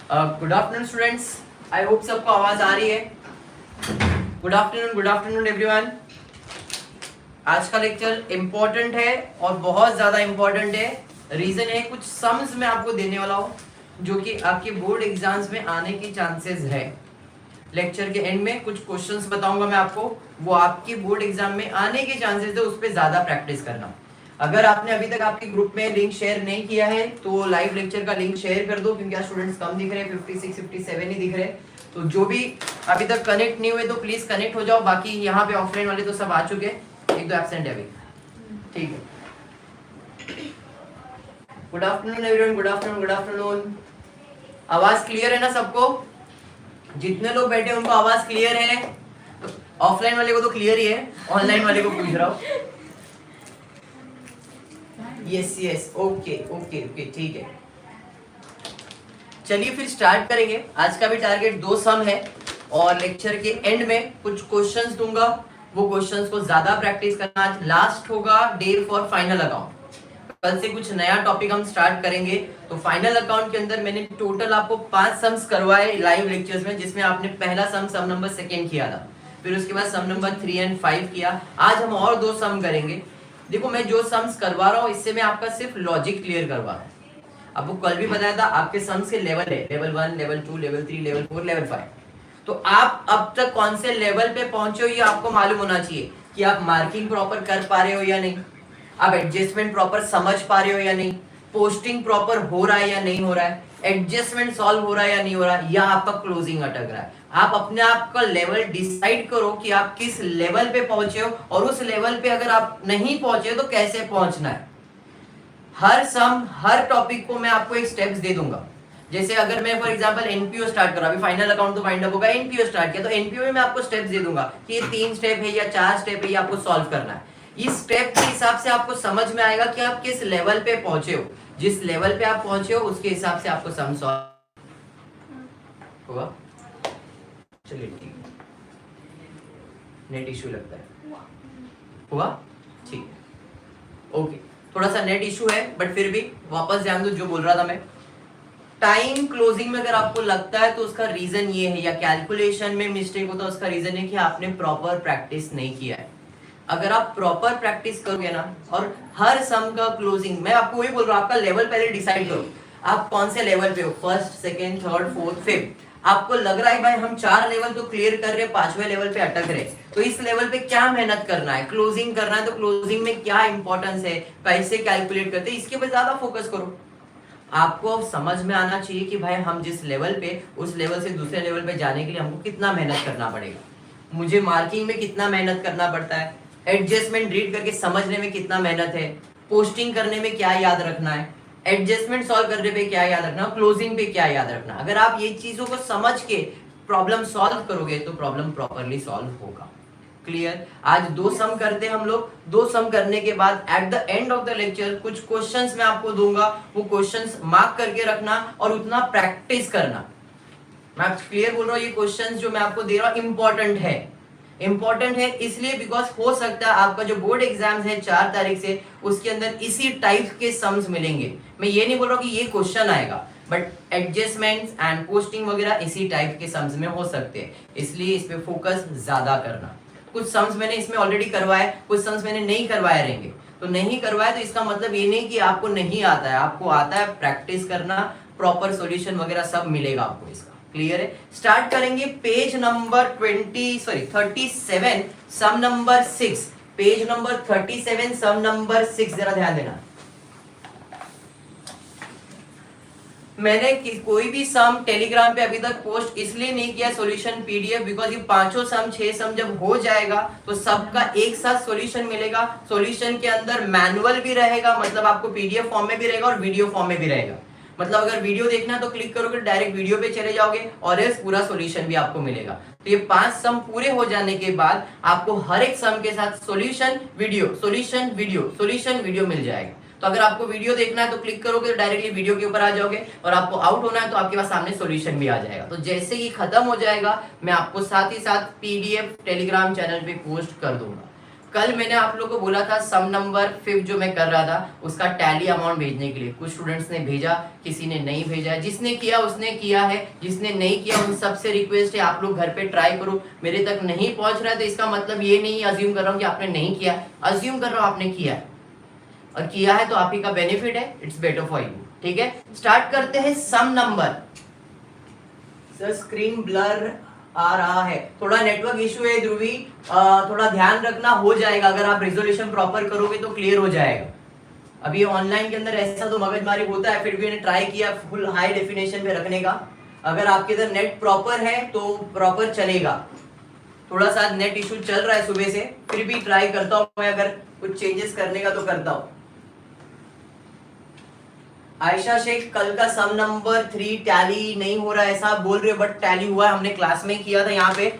Good afternoon students, I hope सबको आवाज आ रही है। Good afternoon everyone. आज का लेक्चर इम्पोर्टेंट है और बहुत ज्यादा इम्पोर्टेंट है। रीजन है कुछ सम्स मैं आपको देने वाला हूँ जो कि आपके बोर्ड एग्जाम्स में आने की चांसेस है। लेक्चर के एंड में कुछ क्वेश्चंस बताऊंगा मैं आपको, वो आपके बोर्ड एग्जाम में आने के चांसेस है, उस पर ज्यादा प्रैक्टिस करना। अगर आपने अभी तक आपके ग्रुप में लिंक शेयर नहीं किया है तो लाइव लेक्चर का लिंक शेयर कर दो, क्योंकि आज स्टूडेंट्स कम दिख रहे हैं, 56 57 ही दिख रहे हैं। तो जो भी अभी तक कनेक्ट नहीं हुए तो प्लीज कनेक्ट हो जाओ। बाकी यहाँ पे ऑफलाइन वाले तो सब आ चुके हैं, एक दो एब्सेंट है अभी। ठीक है, good afternoon everyone, good afternoon. आवाज क्लियर है ना सबको? जितने लोग बैठे उनको आवाज क्लियर है? तो ऑफलाइन वाले को तो क्लियर ही है, ऑनलाइन वाले को पूछ रहा हूँ। यस ओके ठीक है। चलिए फिर स्टार्ट करेंगे। आज का भी टारगेट 2 सम है और लेक्चर के एंड में कुछ क्वेश्चंस दूंगा, वो क्वेश्चंस को ज्यादा प्रैक्टिस करना। आज लास्ट होगा डे फॉर फाइनल अकाउंट। कल से कुछ नया टॉपिक हम स्टार्ट करेंगे। तो फाइनल अकाउंट के अंदर मैंने टोटल आपको 5 सम्स करवाए लाइव लेक्चर्स में, जिसमें आपने पहला सम नंबर 2 किया था, फिर उसके बाद सम नंबर 3 और 5 किया। आज हम और 2 सम करेंगे। देखो, मैं जो सम्स करवा रहा हूँ इससे मैं आपका सिर्फ लॉजिक क्लियर करवा रहा हूँ। आपको कल भी बताया था आपके सम्स के लेवल है, level 1, level 2, level 3, level 4, level 5। तो आप अब तक कौन से लेवल पे पहुंचे हो ये आपको मालूम होना चाहिए कि आप मार्किंग प्रॉपर कर पा रहे हो या नहीं, आप एडजस्टमेंट प्रॉपर समझ पा रहे हो या नहीं, पोस्टिंग प्रॉपर हो रहा है या नहीं हो रहा है, एडजस्टमेंट सॉल्व हो रहा है या नहीं हो रहा है, या आपका क्लोजिंग अटक रहा है। आप अपने आप का लेवल डिसाइड करो कि आप किस लेवल पे पहुंचे हो, और उस लेवल पे अगर आप नहीं पहुंचे तो कैसे पहुंचना है। हर सम, हर टॉपिक को मैं आपको एक स्टेप्स दे दूंगा। जैसे अगर मैं फॉर एग्जांपल एनपीओ स्टार्ट करा, अभी फाइनल अकाउंट तो फाइंड अप होगा, एनपीओ स्टार्ट किया तो एनपीओ में मैं आपको स्टेप्स दे दूंगा कि ये 3 स्टेप है या 4 स्टेप है, ये आपको सॉल्व करना है। इस स्टेप के हिसाब से आपको समझ में आएगा कि आप किस लेवल पे पहुंचे हो। जिस लेवल पे आप पहुंचे हो उसके हिसाब से आपको सम सॉल्व होगा। चलिए ठीक है, नेट इश्यू लगता है हुआ, ठीक है ओके। थोड़ा सा नेट इश्यू है बट फिर भी वापस ध्यान दो जो बोल रहा था मैं। टाइम क्लोजिंग में अगर आपको लगता है तो उसका रीजन ये है, या कैलकुलेशन में मिस्टेक होता है उसका रीजन है कि आपने प्रॉपर प्रैक्टिस नहीं किया है। अगर आप प्रॉपर प्रैक्टिस करोगे ना, और हर सम का क्लोजिंग, मैं आपको वही बोल रहा हूँ, आपका लेवल पहले डिसाइड करो आप कौन से लेवल पे हो, 1st, 2nd, 3rd, 4th, 5th। आपको लग रहा है भाई हम 4 लेवल तो क्लियर कर रहे हैं, 5वें लेवल पे अटक रहे, तो इस लेवल पे क्या मेहनत करना है, क्लोजिंग करना है, तो क्लोजिंग में क्या इंपॉर्टेंस है, कैसे कैलकुलेट करते हैं, इसके पे ज्यादा फोकस करो। आपको समझ में आना चाहिए कि भाई हम जिस लेवल पे, उस लेवल से दूसरे लेवल पे जाने के लिए हमको कितना मेहनत करना पड़ेगा, मुझे मार्किंग में कितना मेहनत करना पड़ता है, एडजस्टमेंट रीड करके समझने में कितना मेहनत है, पोस्टिंग करने में क्या याद रखना है, एडजस्टमेंट सॉल्व करने पे क्या याद रखना, क्लोजिंग पे क्या याद रखना। अगर आप ये चीजों को समझ के प्रॉब्लम सॉल्व करोगे तो प्रॉब्लम प्रॉपरली सॉल्व होगा। क्लियर? आज 2 सम करते हैं हम लोग। 2 सम करने के बाद at the end of the lecture कुछ क्वेश्चंस मैं आपको दूंगा, वो क्वेश्चंस मार्क करके रखना और उतना प्रैक्टिस करना। मैं क्लियर बोल रहा हूँ, ये क्वेश्चंस जो मैं आपको दे रहा हूँ इंपॉर्टेंट है इसलिए बिकॉज हो सकता है आपका जो बोर्ड एग्जाम्स है 4 तारीख से, उसके अंदर इसी टाइप के सम्स मिलेंगे। मैं ये नहीं बोल रहा हूँ कि ये क्वेश्चन आएगा, बट एडजस्टमेंट्स एंड पोस्टिंग वगैरह इसी टाइप के सम्स में हो सकते हैं, इसलिए इस पे फोकस ज्यादा करना। कुछ सम्स मैंने इसमें ऑलरेडी करवाए, कुछ सम्स मैंने नहीं करवाए रहेंगे। तो नहीं करवाए तो इसका मतलब ये नहीं कि आपको नहीं आता है, आपको आता है, प्रैक्टिस करना, प्रॉपर सॉल्यूशन वगैरह सब मिलेगा आपको इसका। क्लियर है? स्टार्ट करेंगे पेज नंबर 37 सम नंबर 6। पेज नंबर 37 सम नंबर 6 जरा ध्यान देना। मैंने कोई भी सम टेलीग्राम पे अभी तक पोस्ट इसलिए नहीं किया सॉल्यूशन पीडीएफ, बिकॉज ये 5 सम 6 सम जब हो जाएगा तो सबका एक साथ सॉल्यूशन मिलेगा। सॉल्यूशन के अंदर मैनुअल भी रहेगा, मतलब आपको पीडीएफ फॉर्म में भी रहेगा और वीडियो फॉर्म में भी रहेगा। मतलब अगर वीडियो देखना है तो क्लिक करोगे डायरेक्ट वीडियो पे चले जाओगे और इस पूरा सॉल्यूशन भी आपको मिलेगा। तो ये 5 सम पूरे हो जाने के बाद आपको हर एक सम के साथ सॉल्यूशन वीडियो मिल जाएगा। तो अगर आपको वीडियो देखना है तो क्लिक करोगे तो डायरेक्टली वीडियो के ऊपर आ जाओगे, और आपको आउट होना है तो आपके पास सामने सॉल्यूशन भी आ जाएगा। तो जैसे ही खत्म हो जाएगा मैं आपको साथ ही साथ पीडीएफ टेलीग्राम चैनल पे पोस्ट कर दूंगा। कल मैंने आप लोगों को बोला था सम नंबर 5 जो मैं कर रहा था उसका टैली अमाउंट भेजने के लिए। कुछ स्टूडेंट्स ने भेजा, किसी ने नहीं भेजा है। जिसने किया उसने किया है, जिसने नहीं किया उन सबसे रिक्वेस्ट है आप लोग घर पे ट्राई करो। मेरे तक नहीं पहुंच रहा है तो इसका मतलब ये नहीं अज्यूम कर रहा हूँ कि आपने नहीं किया, अज्यूम कर रहा हूँ आपने किया है, और किया है तो आप ही का बेनिफिट है, इट्स बेटर फॉर यू। ठीक है, स्टार्ट करते हैं सम नंबर। सर स्क्रीन ब्लर आ रहा है, थोड़ा नेटवर्क इशू है ध्रुवी, थोड़ा ध्यान रखना, हो जाएगा। अगर आप रेजोल्यूशन प्रॉपर करोगे तो क्लियर हो जाएगा। अभी ऑनलाइन के अंदर ऐसा तो मगजमारी होता है, फिर भी मैंने ट्राई किया फुल हाई डेफिनेशन पे रखने का। अगर आपके इधर नेट प्रॉपर है तो प्रॉपर चलेगा। थोड़ा सा नेट इशू चल रहा है सुबह से, फिर भी ट्राई करता हूं मैं, अगर कुछ चेंजेस करने का तो करता हूं। आयशा शेख, कल का सम नंबर 3 टैली नहीं हो रहा है ऐसा बोल रहे हो, बट टैली हुआ है, हमने क्लास में किया था। यहाँ पे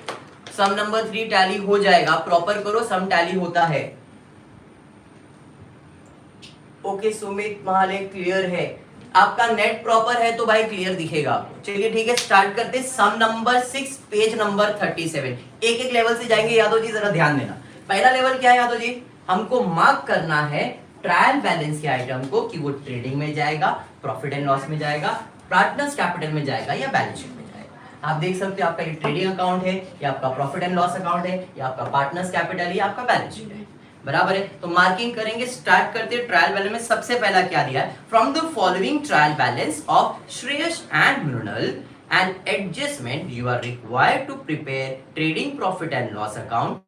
सम नंबर 3 टैली हो जाएगा, प्रॉपर करो, सम टैली होता है। ओके सुमित महाले, क्लियर है। आपका नेट प्रॉपर है तो भाई क्लियर दिखेगा आपको। चलिए ठीक है, स्टार्ट करते सम नंबर 6 पेज नंबर 37। एक एक लेवल से जाएंगे यादव जी, जरा ध्यान देना। पहला लेवल क्या है यादव जी, हमको मार्क करना है ट्रायल बैलेंस के आइटम को कि वो ट्रेडिंग में जाएगा, प्रॉफिट एंड लॉस में जाएगा, पार्टनर्स कैपिटल में जाएगा या बैलेंस शीट में जाएगा। आप देख सकते हो आपका ये ट्रेडिंग अकाउंट है, या आपका प्रॉफिट एंड लॉस अकाउंट है, या आपका पार्टनर्स कैपिटल या आपका बैलेंस शीट है, बराबर है। तो मार्किंग करेंगे, स्टार्ट करते हैं ट्रायल बैलेंस में। सबसे पहला क्या दिया है, from the following trial balance of Shreyas and Mrinal and adjustment you are required to prepare trading profit and loss account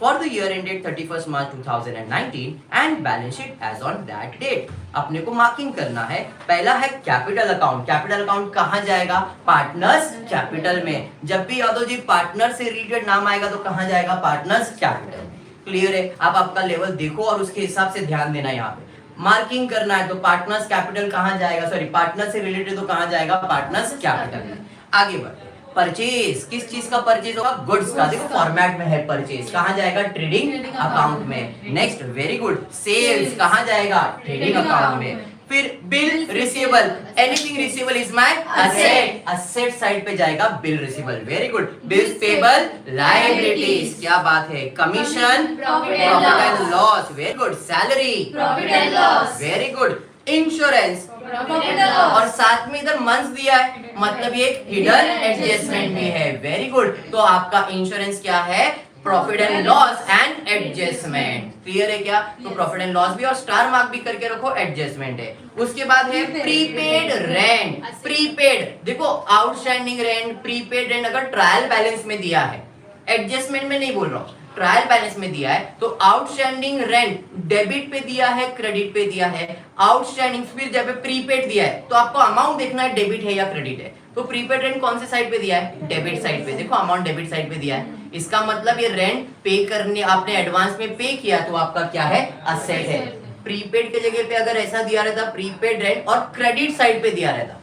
for the year ended 31st March 2019 and balance sheet as on that date। अपने को marking करना है। पहला है capital account. Capital account कहाँ जाएगा, partners capital में। जब भी यादव जी पार्टनर से रिलेटेड नाम आएगा तो कहाँ जाएगा, पार्टनर्स कैपिटल। क्लियर है। आप आपका लेवल देखो और उसके हिसाब से ध्यान देना। यहाँ पे मार्किंग करना है तो पार्टनर्स कैपिटल कहाँ जाएगा, सॉरी पार्टनर से रिलेटेड तो कहाँ जाएगा, पार्टनर्स कैपिटल। आगे बढ़, परचेज, किस चीज का परचेज होगा, गुड्स का। देखो फॉर्मेट में है परचेज, कहाँ जाएगा, ट्रेडिंग अकाउंट में। नेक्स्ट, वेरी गुड, सेल्स कहाँ जाएगा, ट्रेडिंग अकाउंट में। फिर bill receivable, anything receivable is my asset, asset side पे जाएगा bill receivable. Very good. Bills payable, liabilities, क्या बात है। Commission, profit and loss, very good. Salary, profit and loss, very good. Insurance, और साथ में इधर मंथ्स दिया है, मतलब ये हिडन एडजस्टमेंट भी है। Very good. तो आपका इंश्योरेंस क्या है, profit and loss and adjustment. Clear है क्या, तो प्रॉफिट एंड लॉस भी और स्टार मार्क भी करके रखो, एडजस्टमेंट है। उसके बाद है प्रीपेड रेंट। प्रीपेड, देखो आउटस्टैंडिंग रेंट, प्रीपेड रेंट अगर ट्रायल बैलेंस में दिया है, एडजस्टमेंट में नहीं बोल रहा हूं, ट्रायल बैलेंस में दिया है तो आउटस्टैंडिंग रेंट डेबिट पे दिया है, क्रेडिट पे दिया है। आउटस्टैंडिंग, फिर जब प्रीपेड दिया है तो आपको अमाउंट देखना है डेबिट है या क्रेडिट है। तो प्रीपेड रेंट कौन से साइड पे दिया है, डेबिट साइड पे। देखो अमाउंट डेबिट साइड पे दिया है, इसका मतलब ये रेंट पे करने आपने एडवांस में पे किया तो आपका क्या है, असेट है। प्रीपेड के जगह पे अगर ऐसा दिया रहता प्रीपेड रेंट और क्रेडिट साइड पे दिया रहता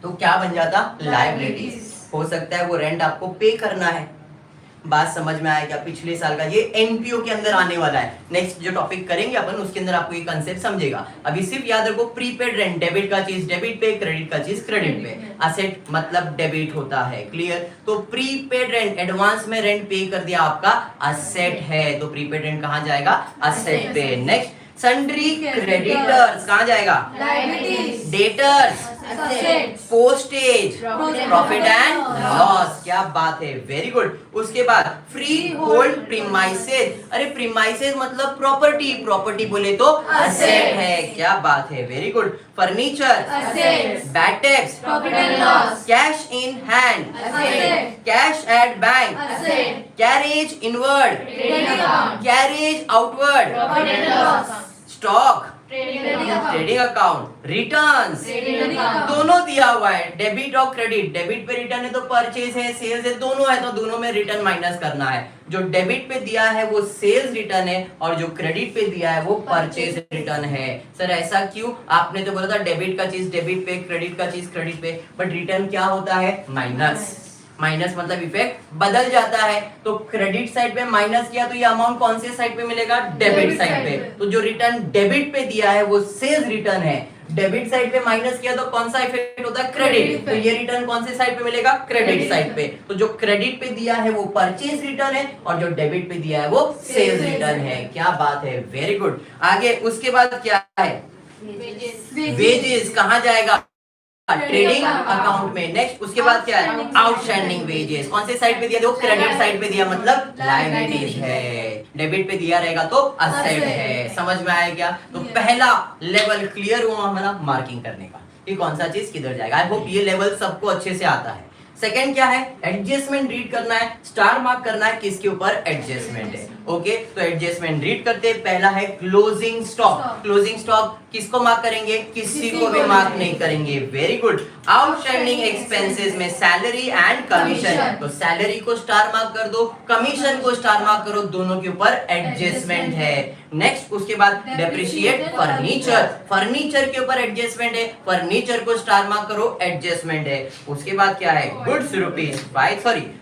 तो क्या बन जाता, लायबिलिटीज। हो सकता है वो रेंट आपको पे करना है। बात समझ में आया क्या, पिछले साल का ये एनपीओ के अंदर आने वाला है। नेक्स्ट जो टॉपिक करेंगे अपन उसके अंदर आपको ये कांसेप्ट समझेगा। अभी सिर्फ याद रखो प्रीपेड रेंट, डेबिट का चीज डेबिट पे, क्रेडिट का चीज क्रेडिट पे। असेट मतलब डेबिट होता है। क्लियर। तो प्रीपेड रेंट, एडवांस में रेंट पे कर दिया, आपका असेट है, तो प्रीपेड रेंट कहाँ जाएगा, असेट पे। नेक्स्ट, सन्ड्री क्रेडिटर्स कहाँ जाएगा, debtors, postage, profit and loss, क्या बात है, वेरी गुड। उसके बाद फ्री होल्ड प्रीमाइसेस, अरे प्रीमाइसेस मतलब प्रॉपर्टी, प्रॉपर्टी बोले तो असेट है, क्या बात है, very good. Furniture, bad tax, profit and loss. Cash in hand, cash at bank, carriage inward, carriage outward, stock, trading account, returns, दोनों दिया हुआ है, डेबिट और क्रेडिट। डेबिट पे रिटर्न है तो परचेज है, सेल्स है, दोनों है तो दोनों में रिटर्न माइनस करना है। जो डेबिट पे दिया है वो सेल्स रिटर्न है और जो क्रेडिट पे दिया है वो परचेज रिटर्न है। सर ऐसा क्यों, आपने तो बोला था डेबिट का चीज डेबिट पे, क्रेडिट का चीज क्रेडिट पे, बट रिटर्न क्या होता है, माइनस। माइनस मतलब इफेक्ट बदल जाता है। तो क्रेडिट साइड पे माइनस किया तो ये अमाउंट कौन से साइड पे मिलेगा, डेबिट साइड पे। तो जो रिटर्न डेबिट पे दिया है वो सेल्स रिटर्न है, डेबिट साइड पे माइनस किया तो कौन सा इफेक्ट होता है? क्रेडिट। तो ये रिटर्न कौन से साइड पे मिलेगा? क्रेडिट साइड पे। तो जो क्रेडिट पे दिया है वो परचेज रिटर्न है और जो डेबिट पे दिया है वो सेल्स रिटर्न है। क्या बात है, वेरी गुड। आगे उसके बाद क्या है? वेजेस कहाँ जाएगा? ट्रेडिंग अकाउंट में। नेक्स्ट उसके बाद क्या है? Outstanding wages. कौन से साइड पे दिया? देखो क्रेडिट साइड पे दिया मतलब लायबिलिटीज है, डेबिट पे दिया रहेगा तो असेट है। समझ में आया क्या? तो पहला लेवल क्लियर हुआ हमारा मार्किंग करने का कि कौन सा चीज किधर जाएगा। आई होप ये लेवल सबको अच्छे से आता है। सेकंड क्या है? एडजस्टमेंट रीड करना है, स्टार मार्क करना है किसके ऊपर? एडजस्टमेंट है। ओके, तो एडजस्टमेंट रीड करते हैं। पहला है क्लोजिंग स्टॉक। क्लोजिंग स्टॉक किसको मार्क करेंगे? किसी को भी मार्क नहीं करेंगे। Very good. आउटस्टैंडिंग एक्सपेंसेस में सैलरी एंड कमीशन, तो सैलरी को स्टार मार्क कर दो, कमीशन को स्टार मार्क करो, दोनों के ऊपर एडजस्टमेंट है। नेक्स्ट उसके बाद डेप्रिशिएट फर्नीचर, फर्नीचर के ऊपर एडजस्टमेंट है, फर्नीचर को स्टार मार्क करो, एडजस्टमेंट है। उसके बाद क्या है? Goods rupees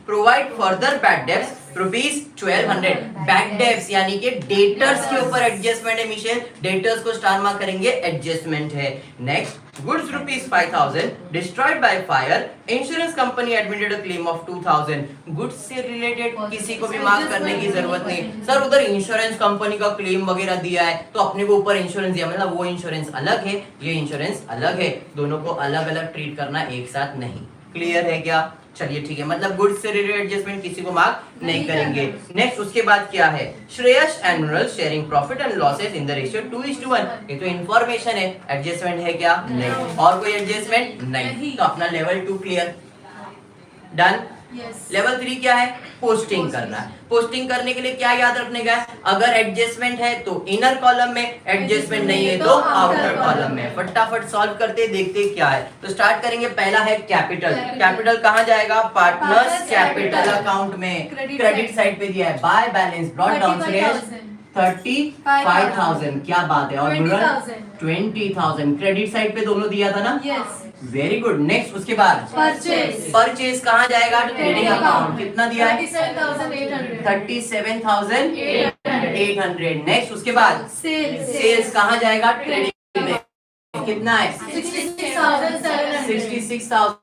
provide further bad debts ₹1200। Bad debts यानी कि डेटर्स के ऊपर एडजस्टमेंट है मिशेल, डेटर्स को स्टार मार्क करेंगे, एडजस्टमेंट है। Next goods ₹5000 destroyed by fire, insurance company admitted a claim of 2000। Goods से रिलेटेड किसी को भी मार्क करने की जरूरत नहीं। सर उधर इंश्योरेंस कंपनी का क्लेम वगैरह दिया है तो अपने को ऊपर इंश्योरेंस दिया, मतलब वो इंश्योरेंस अलग है, ये इंश्योरेंस अलग है, दोनों को अलग अलग ट्रीट करना, एक साथ नहीं। क्लियर है क्या? चलिए ठीक है, मतलब गुड्स से रिलेटेड एडजस्टमेंट किसी को मार्क नहीं करेंगे। नेक्स्ट उसके बाद क्या है? Shreyas annual sharing profit and losses in the ratio 2:1। ये तो इंफॉर्मेशन है, एडजस्टमेंट है क्या? नहीं। और कोई एडजस्टमेंट नहीं। तो अपना लेवल 2 क्लियर, डन। लेवल 3 क्या है? पोस्टिंग करना है। पोस्टिंग करने के लिए क्या याद रखने का है? अगर एडजस्टमेंट है तो इनर कॉलम में, एडजस्टमेंट नहीं है तो आउटर कॉलम में। फटाफट सॉल्व करते देखते क्या है। तो स्टार्ट करेंगे। पहला है कैपिटल। कैपिटल कहाँ जाएगा? पार्टनर्स कैपिटल अकाउंट में, क्रेडिट साइड पे दिया है। By balance brought down 35,000। क्या बात है। और 20,000 क्रेडिट साइड पे दोनों दिया था ना? Very good. नेक्स्ट उसके बाद परचेज कहाँ जाएगा? Trading account. कितना दिया है? 37,800। नेक्स्ट उसके बाद सेल्स कहाँ जाएगा? ट्रेडिंग में। कितना है? 66,700।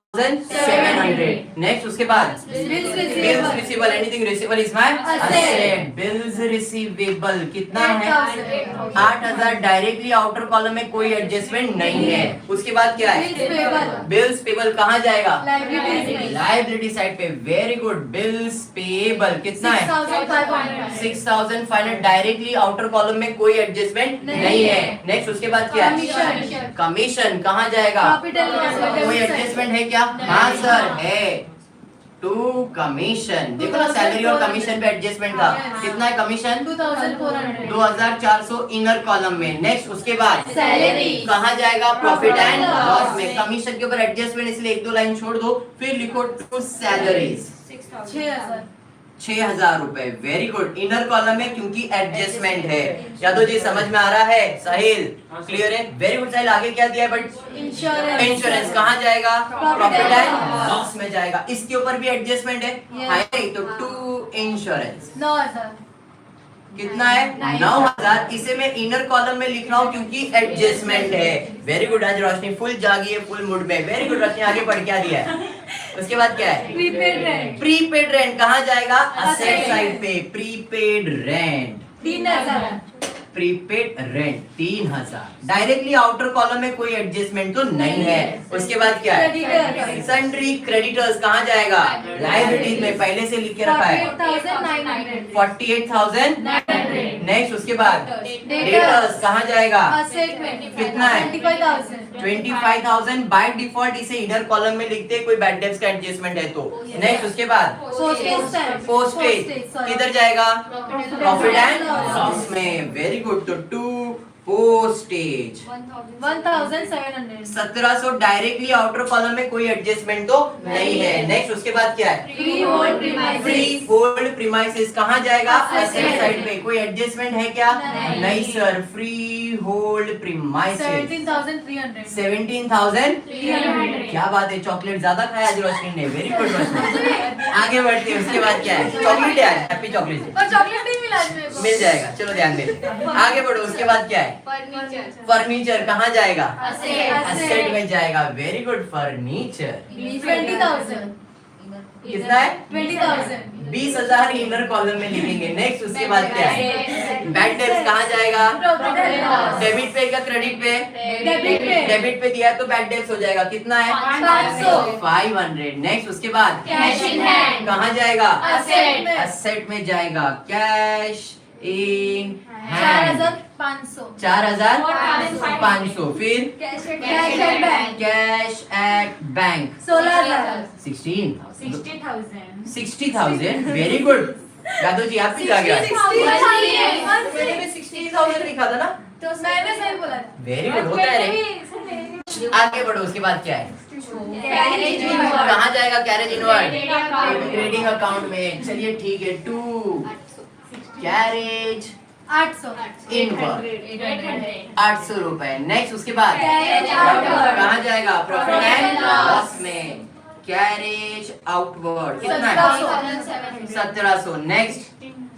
नेक्स्ट उसके बाद bills receivable. Anything receivable is my asset. Bills receivable कितना है? 8,000। डायरेक्टली आउटर कॉलम में कोई एडजस्टमेंट नहीं है। उसके बाद क्या है? बिल्स पेबल कहाँ जाएगा? लायबिलिटी साइड पे। Very good. बिल्स पेबल कितना है? 6,500। डायरेक्टली आउटर कॉलम में कोई एडजस्टमेंट नहीं है। नेक्स्ट उसके बाद क्या है? कमीशन कहाँ जाएगा? कोई एडजस्टमेंट है क्या? हाँ सर है, टू कमीशन। देखो ना सैलरी और कमीशन पे एडजस्टमेंट था। कितना है कमीशन? 2,400 इनर कॉलम में। नेक्स्ट उसके बाद सैलरी कहाँ जाएगा? प्रॉफिट एंड लॉस में। कमीशन के ऊपर एडजस्टमेंट, इसलिए एक दो लाइन छोड़ दो, फिर लिखो टू सैलरीज 6,000 रुपए। Very good. इनर कॉलम में क्योंकि एडजस्टमेंट है। यादव जी समझ में आ रहा है? साहिल क्लियर है? Very good. साहिल आगे क्या दिया है? बट इंश्योरेंस कहाँ जाएगा? प्रॉफिट एंड लॉस में जाएगा। इसके ऊपर भी एडजस्टमेंट है। तो टू इंश्योरेंस 9,000। कितना है? 9,000। इसे मैं इनर कॉलम में लिख रहा हूँ क्योंकि एडजस्टमेंट है। Very good. आज रोशनी फुल जागी है, फुल मूड में। वेरी गुड रोशनी। आगे पढ़ क्या दिया है? उसके बाद क्या है? Prepaid rent. प्रीपेड रेंट कहाँ जाएगा? असेट साइड पे। Prepaid rent 3,000। Prepaid rent 3,000। Directly outer column में कोई एडजस्टमेंट तो नहीं है। उसके बाद क्या है? सन्ड्री क्रेडिटर्स कहाँ जाएगा? लायबिलिटीज में। पहले से लिख के रखा है 48,900। नेक्स्ट उसके बाद डेटर्स कहाँ जाएगा? कितना है? 25,000। बाय डिफॉल्ट इसे इनर कॉलम में लिखते, कोई बैड डेब्ट्स का एडजस्टमेंट है तो। नेक्स्ट उसके बाद पोस्टेज किधर जाएगा? प्रॉफिट एंड लॉस में। Very good. तो to postage 1,700। 1,700। Directly outer column में कोई एडजस्टमेंट तो नहीं है। नेक्स्ट उसके बाद क्या है? फ्री होल्ड प्रीमाइसेस कहाँ जाएगा? असेट साइड पे। कोई एडजस्टमेंट है क्या? नहीं सर। Free hold premises 17,300। क्या बात है, चॉकलेट ज्यादा खाया आज रोशनी ने। वेरी गुड रोशनी। आगे बढ़ते हैं। उसके बाद क्या है? चॉकलेट है, हैप्पी चॉकलेट मिल जाएगा। चलो ध्यान दे। आगे बढ़ो। उसके बाद क्या है? फर्नीचर कहाँ जाएगा? Asset. असेट में जाएगा। Very good, furniture 20,000. कितना है? 20,000. 20,000 इनर कॉलम में लिखेंगे। नेक्स्ट उसके बाद क्या है? बैड डेट्स कहाँ जाएगा? डेबिट पे या क्रेडिट पे? Debit पे. डेबिट पे दिया है तो बैड डेट्स हो जाएगा। कितना है? 500. 500। नेक्स्ट उसके बाद Cash in hand. कहाँ जाएगा? Asset में. असेट में जाएगा। Cash in hand 4,500. 4,500। फिर Cash at bank. Cash at bank 16,000. 60,000। Very good Yadav ji, आप भी आ गया। मैंने भी 60,000 लिखा था ना। तो मैंने सही बोला. वेरी गुड, होता है रे। आगे बढ़ो, उसके बाद क्या है? Carriage inward. कहाँ जाएगा? Carriage inward account. Trading account में। चलिए ठीक है, 2 कैरेज 800. इनवर्ड 800 रुपए। नेक्स्ट उसके बाद Carriage outward. कहाँ जाएगा? Profit and Loss. लॉस में। कैरेज आउटवर्ड कितना है? 1700। Next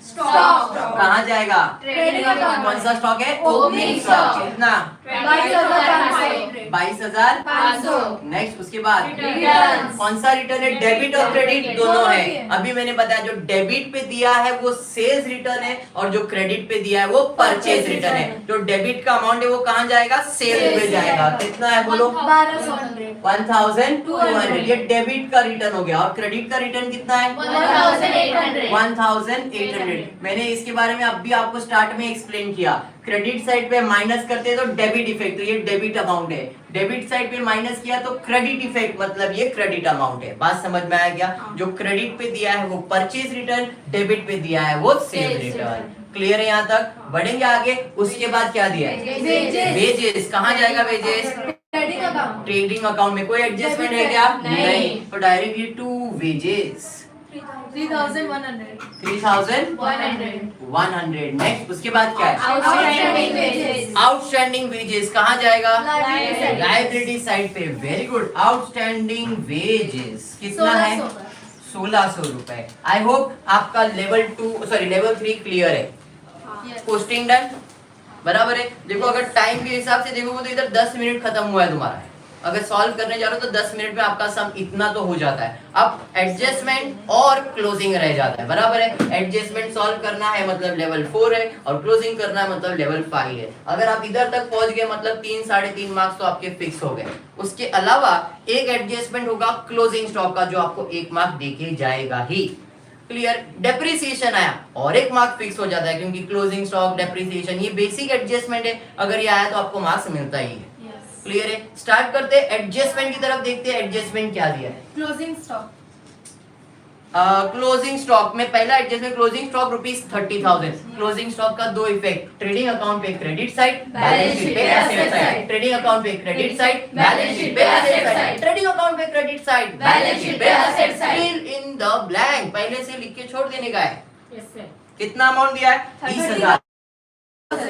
Stock. कहाँ जाएगा? Trading account. कौन सा स्टॉक है? Opening stock. stock. कितना? 22,500. 22,500। नेक्स्ट उसके बाद Returns. कौन सा रिटर्न है? डेबिट और क्रेडिट दोनों दोनों है। ही है। अभी मैंने बताया जो डेबिट पे दिया है वो सेल्स रिटर्न है और जो क्रेडिट पे दिया है वो परचेज रिटर्न है। जो डेबिट का अमाउंट है वो कहाँ जाएगा? सेल्स पे जाएगा। कितना है बोलो? 1,200. 1,200। ये डेबिट का रिटर्न हो गया। और क्रेडिट का रिटर्न कितना है? 1,800. 1,800। मैंने इसके बारे में अभी आपको स्टार्ट में एक्सप्लेन किया। क्रेडिट साइड पे माइनस करते हैं तो डेबिट इफेक्ट, तो ये डेबिट अमाउंट है। डेबिट साइड पे माइनस किया तो क्रेडिट इफेक्ट, मतलब ये क्रेडिट अमाउंट है। बात समझ में आ गया? जो क्रेडिट पे दिया है वो परचेज रिटर्न, डेबिट पे दिया है वो सेल रिटर्न। क्लियर है? यहाँ तक बढ़ेंगे आगे। उसके बाद क्या दिया है? Wages. वेजेस कहाँ जाएगा? Wages Trading account. Trading account में। कोई एडजस्टमेंट है क्या? नहीं। तो डायरेक्टली टू वेजेस 3,100. 3,100। नेक्स्ट उसके बाद क्या है? Outstanding wages. आउटस्टैंडिंग वेजेस कहाँ जाएगा? Liability side. लाइबिलिटी साइड पे। Very good. आउटस्टैंडिंग वेजेस कितना है? 1,600 रुपए। आई होप आपका लेवल 3 क्लियर है। Yes. पोस्टिंग डन बराबर है। देखो अगर टाइम के हिसाब से देखोगे तो इधर 10 मिनट खत्म हुआ है तुम्हारा। अगर सॉल्व करने जा रहे हो तो 10 मिनट में आपका सम इतना तो हो जाता है। अब एडजस्टमेंट और क्लोजिंग रह जाता है। बराबर है? एडजस्टमेंट सॉल्व करना है मतलब लेवल 4 है और क्लोजिंग करना है मतलब लेवल 5 है। अगर आप इधर तक पहुंच गए मतलब 3-3.5 मार्क्स तो आपके फिक्स हो गए। उसके अलावा एक एडजस्टमेंट होगा क्लोजिंग स्टॉक का जो आपको 1 मार्क देके जाएगा ही। क्लियर? डेप्रिसिएशन आया और 1 मार्क फिक्स हो जाता है क्योंकि क्लोजिंग स्टॉक, डेप्रिसिएशन ये बेसिक एडजस्टमेंट है। अगर ये आया तो आपको मार्क्स मिलता ही है। Yes. क्लियर है? स्टार्ट करते हैं एडजस्टमेंट की तरफ। देखते हैं एडजस्टमेंट क्या दिया है। Closing stock. क्लोजिंग स्टॉक में पहला adjustment closing stock ₹30,000। Closing stock का 2 इफेक्ट, ट्रेडिंग अकाउंट पे क्रेडिट साइड, बैलेंस शीट पे एसेट साइड। ट्रेडिंग अकाउंट पे क्रेडिट साइड, बैलेंस शीट पे एसेट साइड। ट्रेडिंग अकाउंट पे क्रेडिट साइड, बैलेंस शीट पे asset side. Fill in the blank, पहले से लिख के छोड़ देने का है। Yes sir. कितना अमाउंट दिया है? 30,000।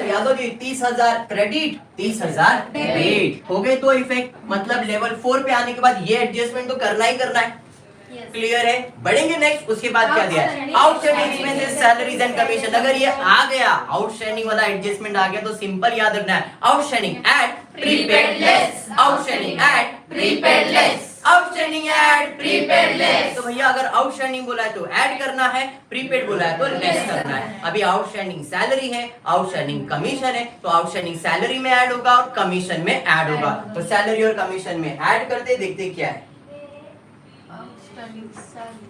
Yadav ji 30,000 credit, 30,000 debit. हो गए 2 इफेक्ट। मतलब लेवल 4 पे आने के बाद ये एडजस्टमेंट तो करना ही करना है। Yes. क्लियर है? बढ़ेंगे नेक्स्ट। उसके बाद क्या दिया है? Outstanding expenses, salaries and commission. अगर ये आ गया, आउटस्टैंडिंग वाला एडजस्टमेंट आ गया तो सिंपल याद रखना है, outstanding at prepaid less, outstanding at prepaid less, outstanding at prepaid less. तो भैया अगर आउटस्टैंडिंग बोला है तो ऐड करना है, प्रीपेड बोला है तो लेस करना है। अभी आउटस्टैंडिंग सैलरी है, आउटस्टैंडिंग कमीशन है, तो आउटस्टैंडिंग सैलरी में ऐड होगा और कमीशन में ऐड होगा। तो सैलरी और कमीशन में ऐड करते देखते क्या है।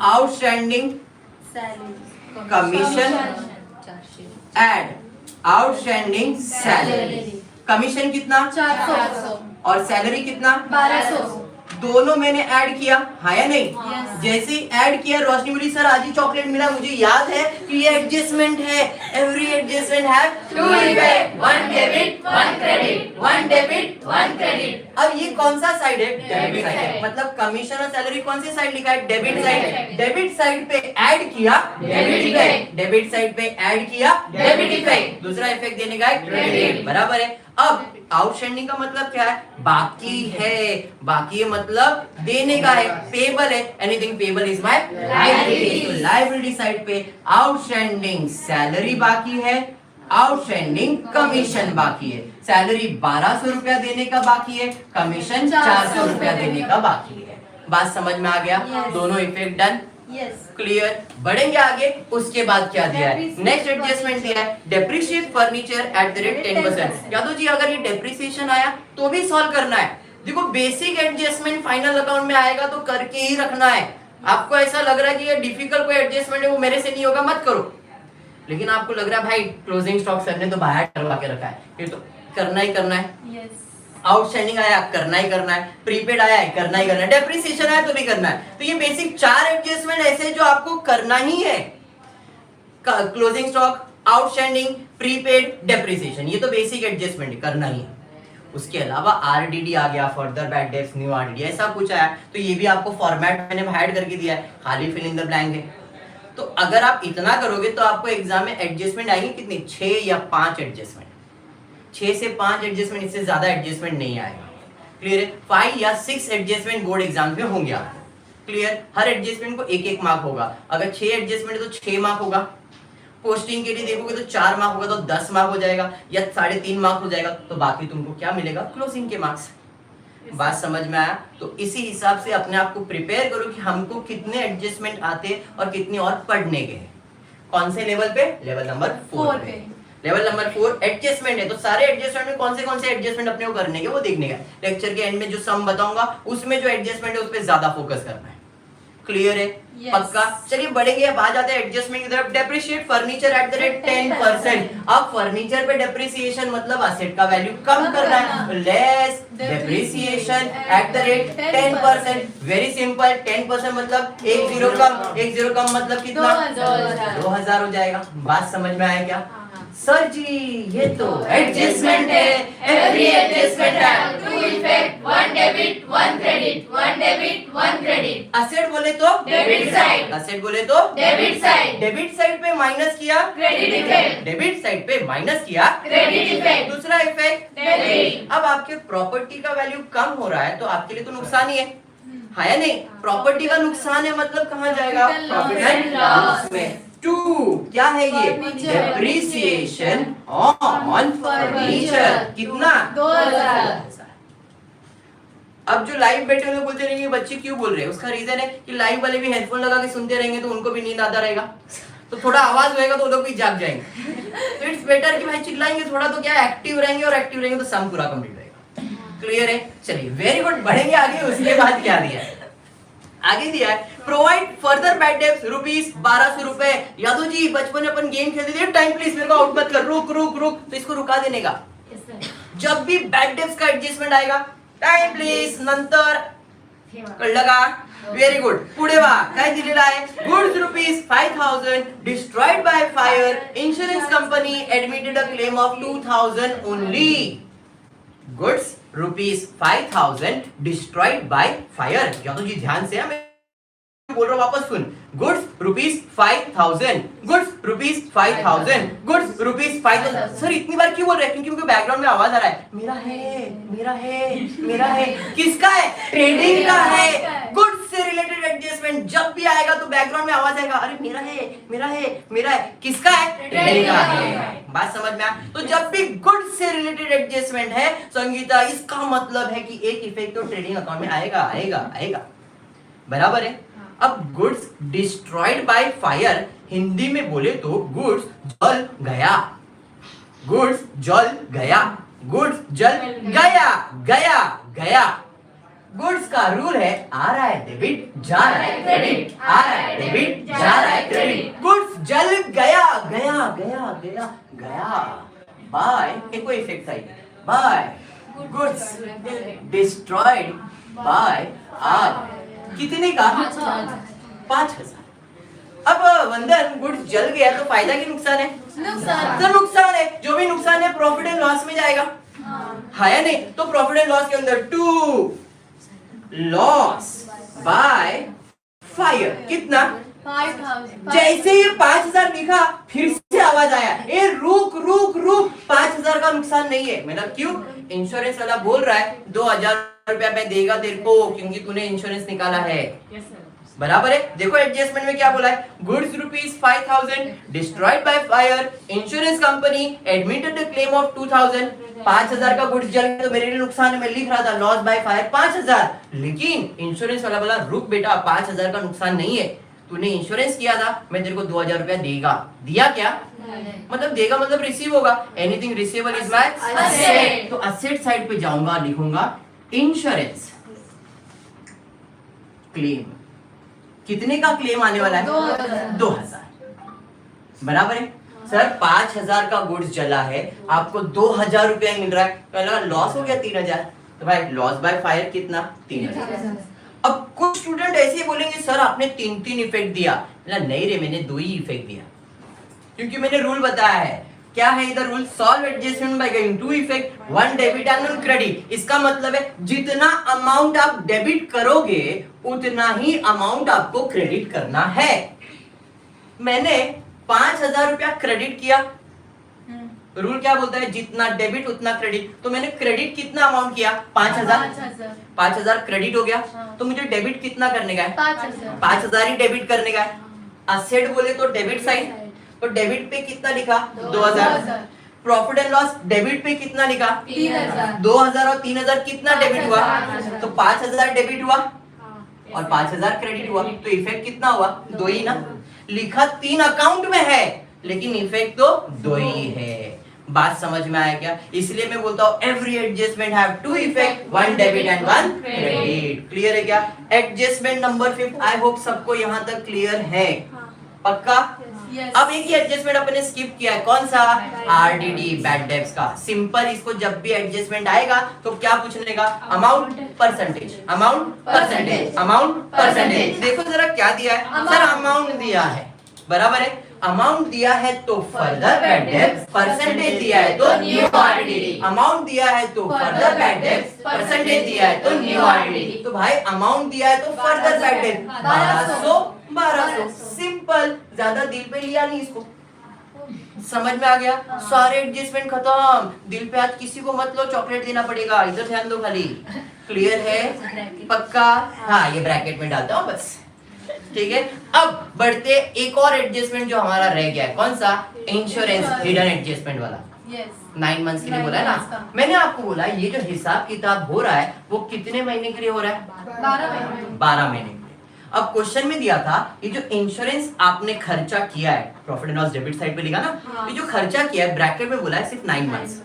Outstanding commission add outstanding salary. Commission कितना? 400. और सैलरी कितना? 1200. दोनों मैंने ऐड किया, हाँ या नहीं? Yes. जैसे ही ऐड किया रोशनी बोली सर आज ही चॉकलेट मिला। मुझे याद है कि ये एडजस्टमेंट है। Every adjustment have 2 effect, 1 debit 1 credit, 1 debit 1 credit. अब ये कौन सा साइड है? डेबिट साइड है। मतलब कमीशन और सैलरी कौन सी साइड लिखा है? Debit side. डेबिट साइड पे ऐड किया डेबिट इफेक्ट, डेबिट साइड पे ऐड किया डेबिट इफेक्ट। दूसरा इफेक्ट देने का है क्रेडिट। बराबर है? अब आउटस्टैंडिंग का मतलब क्या है? बाकी है। बाकी है मतलब देने का है, पेबल है। Anything payable is my liability. तो लायबिलिटी साइड पे आउटस्टैंडिंग सैलरी बाकी है, आउटस्टैंडिंग कमीशन बाकी है। सैलरी 1200 रुपया देने का बाकी है, कमीशन 400 रुपया देने का बाकी है। बात समझ में आ गया? Yes. दोनों इफेक्ट डन, Yes. क्लियर। बढ़ेंगे आगे। उसके बाद क्या दिया है? नेक्स्ट एडजस्टमेंट दिया है, depreciate furniture at the rate 10%। Yadav ji अगर ये डेप्रिसिएशन आया तो भी सॉल्व करना है। देखो बेसिक एडजस्टमेंट फाइनल अकाउंट में आएगा तो करके ही रखना है। आपको ऐसा लग रहा है कि ये डिफिकल्ट कोई एडजस्टमेंट है वो मेरे से नहीं होगा, मत करो। लेकिन आपको लग रहा है भाई क्लोजिंग स्टॉक सर ने तो बाहर करवा के रखा है, ये तो करना ही करना है। Yes. आउटस्टैंडिंग आया करना ही करना है, प्रीपेड आया है करना ही करना है, डेप्रिसिएशन आया तो भी करना है। तो ये बेसिक 4 एडजस्टमेंट ऐसे जो आपको करना ही है। Closing stock, outstanding, prepaid, depreciation, ये तो बेसिक एडजस्टमेंट करना ही है। उसके अलावा आरडीडी आ गया, further bad debts, new RDD, ऐसा कुछ आया तो ये भी आपको फॉर्मेट मैंने हाइड करके दिया है, खाली फिल इन द ब्लैंक है। तो अगर आप इतना करोगे तो आपको एग्जाम में एडजस्टमेंट आएंगे कितनी? 6 या 5 एडजस्टमेंट। 6 से 5 एडजस्टमेंट, इससे ज्यादा एडजस्टमेंट नहीं आएगा। क्लियर है? 5 या 6 एडजस्टमेंट बोर्ड एग्जाम में होंगे आपको। क्लियर? हर एडजस्टमेंट को 1-1 मार्क होगा। अगर 6 एडजस्टमेंट है तो 6 मार्क होगा। पोस्टिंग के लिए देखोगे तो 4 मार्क होगा तो 10 मार्क हो जाएगा, या 3.5 मार्क हो जाएगा। तो बाकी तुमको क्या मिलेगा? क्लोजिंग के मार्क्स। बात समझ में आया? तो इसी हिसाब से अपने आप को प्रिपेयर करो कि हमको कितने एडजस्टमेंट आते और कितने और पढ़ने के हैं। कौन से लेवल पे? लेवल नंबर 4 पे। लेवल नंबर 4 एडजस्टमेंट है, तो सारे एडजस्टमेंट में कौन से एडजस्टमेंट अपने को करने के वो देखने का। लेक्चर के एंड में जो सम बताऊंगा उसमें जो एडजस्टमेंट है उस पे ज्यादा फोकस करना है। क्लियर है? Yes. पक्का? चलिए बढ़ेंगे, अब आ जाते हैं एडजस्टमेंट की तरफ। Depreciate furniture at the rate 10%। अब फर्नीचर पे डेप्रिसिएशन मतलब असेट का वैल्यू कम करना है, less depreciation eight the rate 10%। Very simple, 10% मतलब 1 0 कम, 1 0 कम मतलब कितना? 2000 हो जाएगा। बात समझ में आया क्या? सर जी ये तो एडजस्टमेंट है, एवरी एडजस्टमेंट है Two effect, one debit, one credit, one debit, one credit. Asset बोले तो Debit side. असेट बोले तो Debit side. डेबिट साइड पे माइनस किया, Credit effect. डेबिट साइड पे माइनस किया, Credit effect. दूसरा इफेक्ट Debit. अब आपके प्रॉपर्टी का वैल्यू कम हो रहा है तो आपके लिए तो नुकसान ही है या नहीं? प्रॉपर्टी का नुकसान है मतलब कहाँ जाएगा? प्रॉफिट एंड लॉस में। 2 क्या है ये? Furniture. Depreciation on furniture. कितना? 2000. अब जो लाइव बैठे हुए बोलते रहेंगे बच्चे क्यों बोल रहे हैं, उसका रीजन है कि लाइव वाले भी हेडफोन लगा के सुनते रहेंगे तो उनको भी नींद आता रहेगा, तो थोड़ा आवाज होएगा तो वो लोग भी जाग जाएंगे। तो इट्स बेटर कि भाई चिल्लाएंगे थोड़ा तो क्या एक्टिव रहेंगे, और एक्टिव रहेंगे तो सम पूरा कंप्लीट रहेगा। क्लियर है? चलिए वेरी गुड, बढ़ेंगे आगे। उसके बाद क्या दिया है? आगे दिया है provide further bad debts rupees 1200 रुपए। यादव जी बचपन में अपन गेम खेलते थे, टाइम प्लीज मेरे को आउट मत कर, रुक रुक रुक, तो इसको रुका देने का। जब भी बैड डेट्स का एडजस्टमेंट आएगा टाइम प्लीज नंतर कळलं का? Very good. पुढे वा, काय दिलेलं आहे? Goods rupees 5000 destroyed by fire, insurance company admitted a claim of 2000 only. Goods rupees 5000 destroyed by fire. Yadav ji ध्यान से, मैं बोल रहा हूं वापस सुन। Goods rupees 5000, goods rupees 5000, goods rupees 5000। Sir इतनी बार क्यों बोल रहे हैं? क्योंकि उनको बैकग्राउंड में आवाज आ रहा है, मेरा है मेरा है मेरा है। किसका है? ट्रेडिंग का है। गुड्स से रिलेटेड एडजस्टमेंट जब भी आएगा तो बैकग्राउंड में आवाज आएगा, अरे मेरा है मेरा है मेरा है। किसका है? ट्रेडिंग का है। बात समझ में आ? तो जब भी गुड्स से रिलेटेड एडजस्टमेंट है संगीता, इसका मतलब है कि एक इफेक्ट तो ट्रेडिंग अकाउंट में आएगा आएगा आएगा। बराबर है? अब goods destroyed by fire Hindi में बोले तो गुड्स जल गया, गुड्स जल गया, गुड्स जल गया गया गया। गुड्स का रूल है आ रहा है डेबिट जा रहा है क्रेडिट, आ रहा है डेबिट जा रहा है क्रेडिट। गुड्स जल गया गया गया गया गया बाय, एक कोई effect I by goods destroyed by आग। कितने का? 5000। अब वंदन गुड्स जल गया तो फायदा की नुकसान है? नुकसान. तो नुकसान है, जो भी नुकसान है प्रॉफिट एंड लॉस में जाएगा, हाँ या नहीं? तो प्रॉफिट एंड लॉस के अंदर 2 लॉस बाय फायर कितना? 5000. जैसे ही 5000 लिखा फिर से आवाज आया, ए रुक रुक रुक, 5000 का नुकसान नहीं है। मतलब क्यों? इंश्योरेंस वाला बोल रहा है 2000 रुपया मैं देगा तेरे को क्योंकि तूने इंश्योरेंस निकाला है। बराबर है। देखो एडजस्टमेंट में क्या बोला है, goods ₹5000 destroyed by fire, insurance company admitted the claim of 2000। 5000 का गुड्स जल गया तो मेरे लिए नुकसान है, मैं लिख रहा था लॉस बाय फायर 5000, लेकिन इंश्योरेंस वाला बोला रुक बेटा 5000 का नुकसान नहीं है, तूने इंश्योरेंस किया था, मैं तेरे को 2000 रुपया देगा। दिया क्या? मतलब देगा मतलब रिसीव होगा। Anything receivable is my asset. तो असेट साइड पे जाऊंगा, लिखूंगा इंश्योरेंस क्लेम। कितने का क्लेम आने वाला है? 2000। बराबर है सर। 5000 का गुड्स चला है, आपको 2000 रुपया मिल रहा है, तो लॉस हो गया 3000। तो भाई लॉस बाय फायर कितना? 3000। अब कुछ स्टूडेंट ऐसे ही बोलेंगे सर आपने 3 इफेक्ट दिया। नहीं रे, मैंने 2 ही इफेक्ट दिया, क्योंकि मैंने रूल बताया है। क्या है इधर rule? Solve adjustment by giving 2 effect, 1 debit and 1 credit. इसका मतलब है जितना अमाउंट आप डेबिट करोगे उतना ही अमाउंट आपको क्रेडिट करना है। मैंने 5000 रुपया क्रेडिट किया, रूल क्या बोलता है? जितना डेबिट उतना क्रेडिट। तो मैंने क्रेडिट कितना अमाउंट किया? 5000। 5000 क्रेडिट हो गया, तो मुझे डेबिट कितना करने का है? 5000 ही डेबिट करने का है। असेट बोले तो डेबिट साइड, तो डेबिट पे कितना लिखा? 2000। प्रॉफिट एंड लॉस डेबिट पे कितना लिखा? 3000। 2000 और 3000 कितना डेबिट हुआ? तो 5000 डेबिट हुआ और 5000 क्रेडिट हुआ, तो इफेक्ट कितना हुआ? 2 ही ना। लिखा 3 अकाउंट में है, लेकिन इफेक्ट तो 2 ही है। बात समझ में आया क्या? इसलिए मैं बोलता हूँ every adjustment have 2 effect, 1 debit and 1 credit. Clear है क्या? Adjustment number 5। आई होप सबको यहाँ तक क्लियर है, पक्का? Yes. अब एक ही एडजस्टमेंट अपने स्किप किया है, कौन सा? आरडीडी, बैड डेब्ट्स का। सिंपल, इसको जब भी एडजस्टमेंट आएगा तो क्या पूछने का? Amount percentage, amount percentage, amount percentage. देखो जरा क्या दिया है सर? अमाउंट दिया है, बराबर है। अमाउंट दिया है तो फर्दर बैड डेब्ट्स, परसेंटेज दिया है तो न्यू आरडीडी। अमाउंट दिया है तो फर्दर बैड डेब्ट्स, परसेंटेज दिया है तो न्यू आरडीडी। तो भाई अमाउंट दिया है तो फर्दर बैड डेब्ट्स 1200। सिंपल, ज्यादा दिल पे लिया नहीं इसको। समझ में आ गया? सारे एडजस्टमेंट खत्म। दिल पे आज किसी को मत लो, चॉकलेट देना पड़ेगा। इधर ध्यान दो खाली। क्लियर है? पक्का? हाँ, ये ब्रैकेट में डालता हूँ बस, ठीक है। अब बढ़ते एक और एडजस्टमेंट जो हमारा रह गया है, कौन सा? इंश्योरेंस हिडन एडजस्टमेंट वाला। 9 मंथ्स के लिए बोला है ना। मैंने आपको बोला ये जो हिसाब किताब हो रहा है वो कितने महीने के लिए हो रहा है? 12 महीने के लिए। अब क्वेश्चन में दिया था ये जो इंश्योरेंस आपने खर्चा किया है, profit and loss debit side पे लिखा ना, ये जो खर्चा किया है ब्रैकेट में बोला है सिर्फ 9 मंथ्स।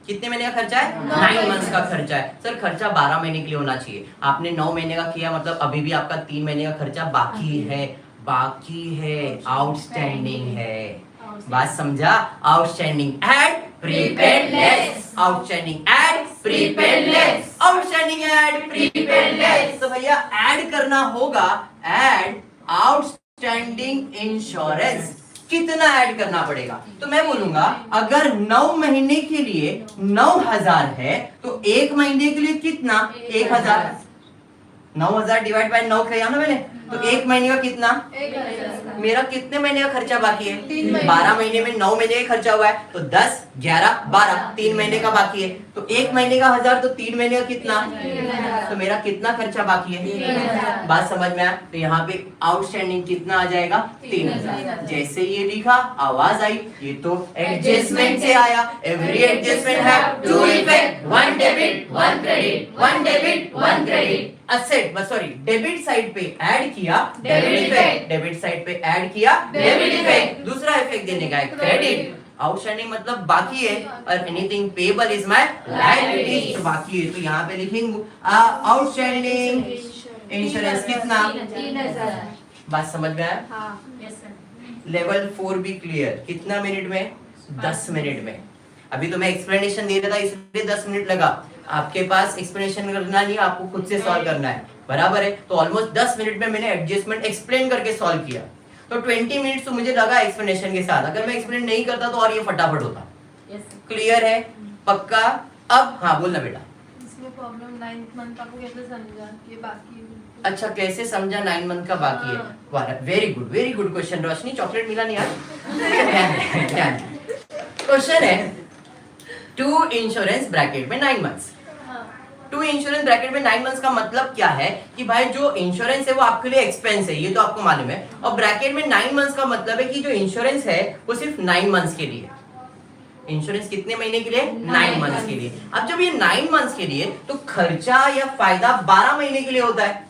कितने महीने का खर्चा है? 9 मंथ्स का खर्चा है। सर खर्चा 12 महीने के लिए होना चाहिए, आपने 9 महीने का किया, मतलब अभी भी आपका 3 महीने का खर्चा बाकी है, आउटस्टैंडिंग है। बात समझा? Outstanding add prepaid less, outstanding add prepaid less, outstanding add prepaid less. तो भैया ऐड करना होगा, ऐड आउटस्टैंडिंग इंश्योरेंस। कितना ऐड करना पड़ेगा? तो मैं बोलूंगा अगर 9 महीने के लिए 9000 है तो 1 महीने के लिए कितना? 1000। 9000 डिवाइड बाय 9 किया ना मैंने, तो 1 महीने का कितना? 1000। मेरा कितने महीने का खर्चा बाकी है? 12 महीने में 9 महीने का खर्चा हुआ है, तो 10, 11, 12, 3 महीने का बाकी है। तो 1 महीने का 1000, तो 3 महीने का कितना? तो मेरा कितना खर्चा बाकी है? बात समझ में आया? तो यहाँ पे आउटस्टैंडिंग कितना आ जाएगा? 3000। जैसे ये लिखा आवाज आई, ये तो एडजस्टमेंट से आया। Every adjustment have 2 effect, 1 debit 1 credit, 1 debit 1 credit. Asset sorry debit side पे ऐड किया डेबिट इफेक्ट, डेबिट साइड पे ऐड किया डेबिट इफेक्ट। दूसरा इफेक्ट देने का है क्रेडिट। आउटस्टैंडिंग मतलब बाकी है, और anything payable is my liability, तो बाकी है। तो यहाँ पे लिखेंगे आउटस्टैंडिंग इंश्योरेंस कितना? 3000। बात समझ में आया? हाँ, लेवल 4 भी क्लियर। कितना मिनट में? 10 मिनट में। अभी तो मैं एक्सप्लेनेशन दे रहा था इसलिए 10 मिनट लगा। आपके पास एक्सप्लेनेशन करना नहीं, आपको खुद से सॉल्व करना है, बराबर है। तो ऑलमोस्ट 10 मिनट में मैंने एडजस्टमेंट एक्सप्लेन करके सॉल्व किया, तो 20 मिनट्स तो मुझे लगा एक्सप्लेनेशन के साथ। अगर मैं एक्सप्लेन नहीं करता तो और ये फटाफट होता। क्लियर है? पक्का? अब हाँ बोलना बेटा। इसमें प्रॉब्लम 9th मंथ आपको कैसे समझा ये बाकी है? अच्छा, कैसे समझा 9 मंथ का बाकी है? Very good question. Roshni chocolate मिला नहीं यार? क्वेश्चन है टू इंश्योरेंस ब्रैकेट में 9 मंथ्स। टू इंश्योरेंस ब्रैकेट में 9 मंथ्स का मतलब क्या है कि भाई जो इंश्योरेंस है वो आपके लिए एक्सपेंस है, ये तो आपको मालूम है। और ब्रैकेट में 9 मंथ्स का मतलब है कि जो इंश्योरेंस है वो सिर्फ 9 मंथ्स के लिए। इंश्योरेंस कितने महीने के लिए? 9 मंथ्स के लिए। अब जब ये 9 मंथ्स के लिए, तो खर्चा या फायदा 12 महीने के लिए होता है।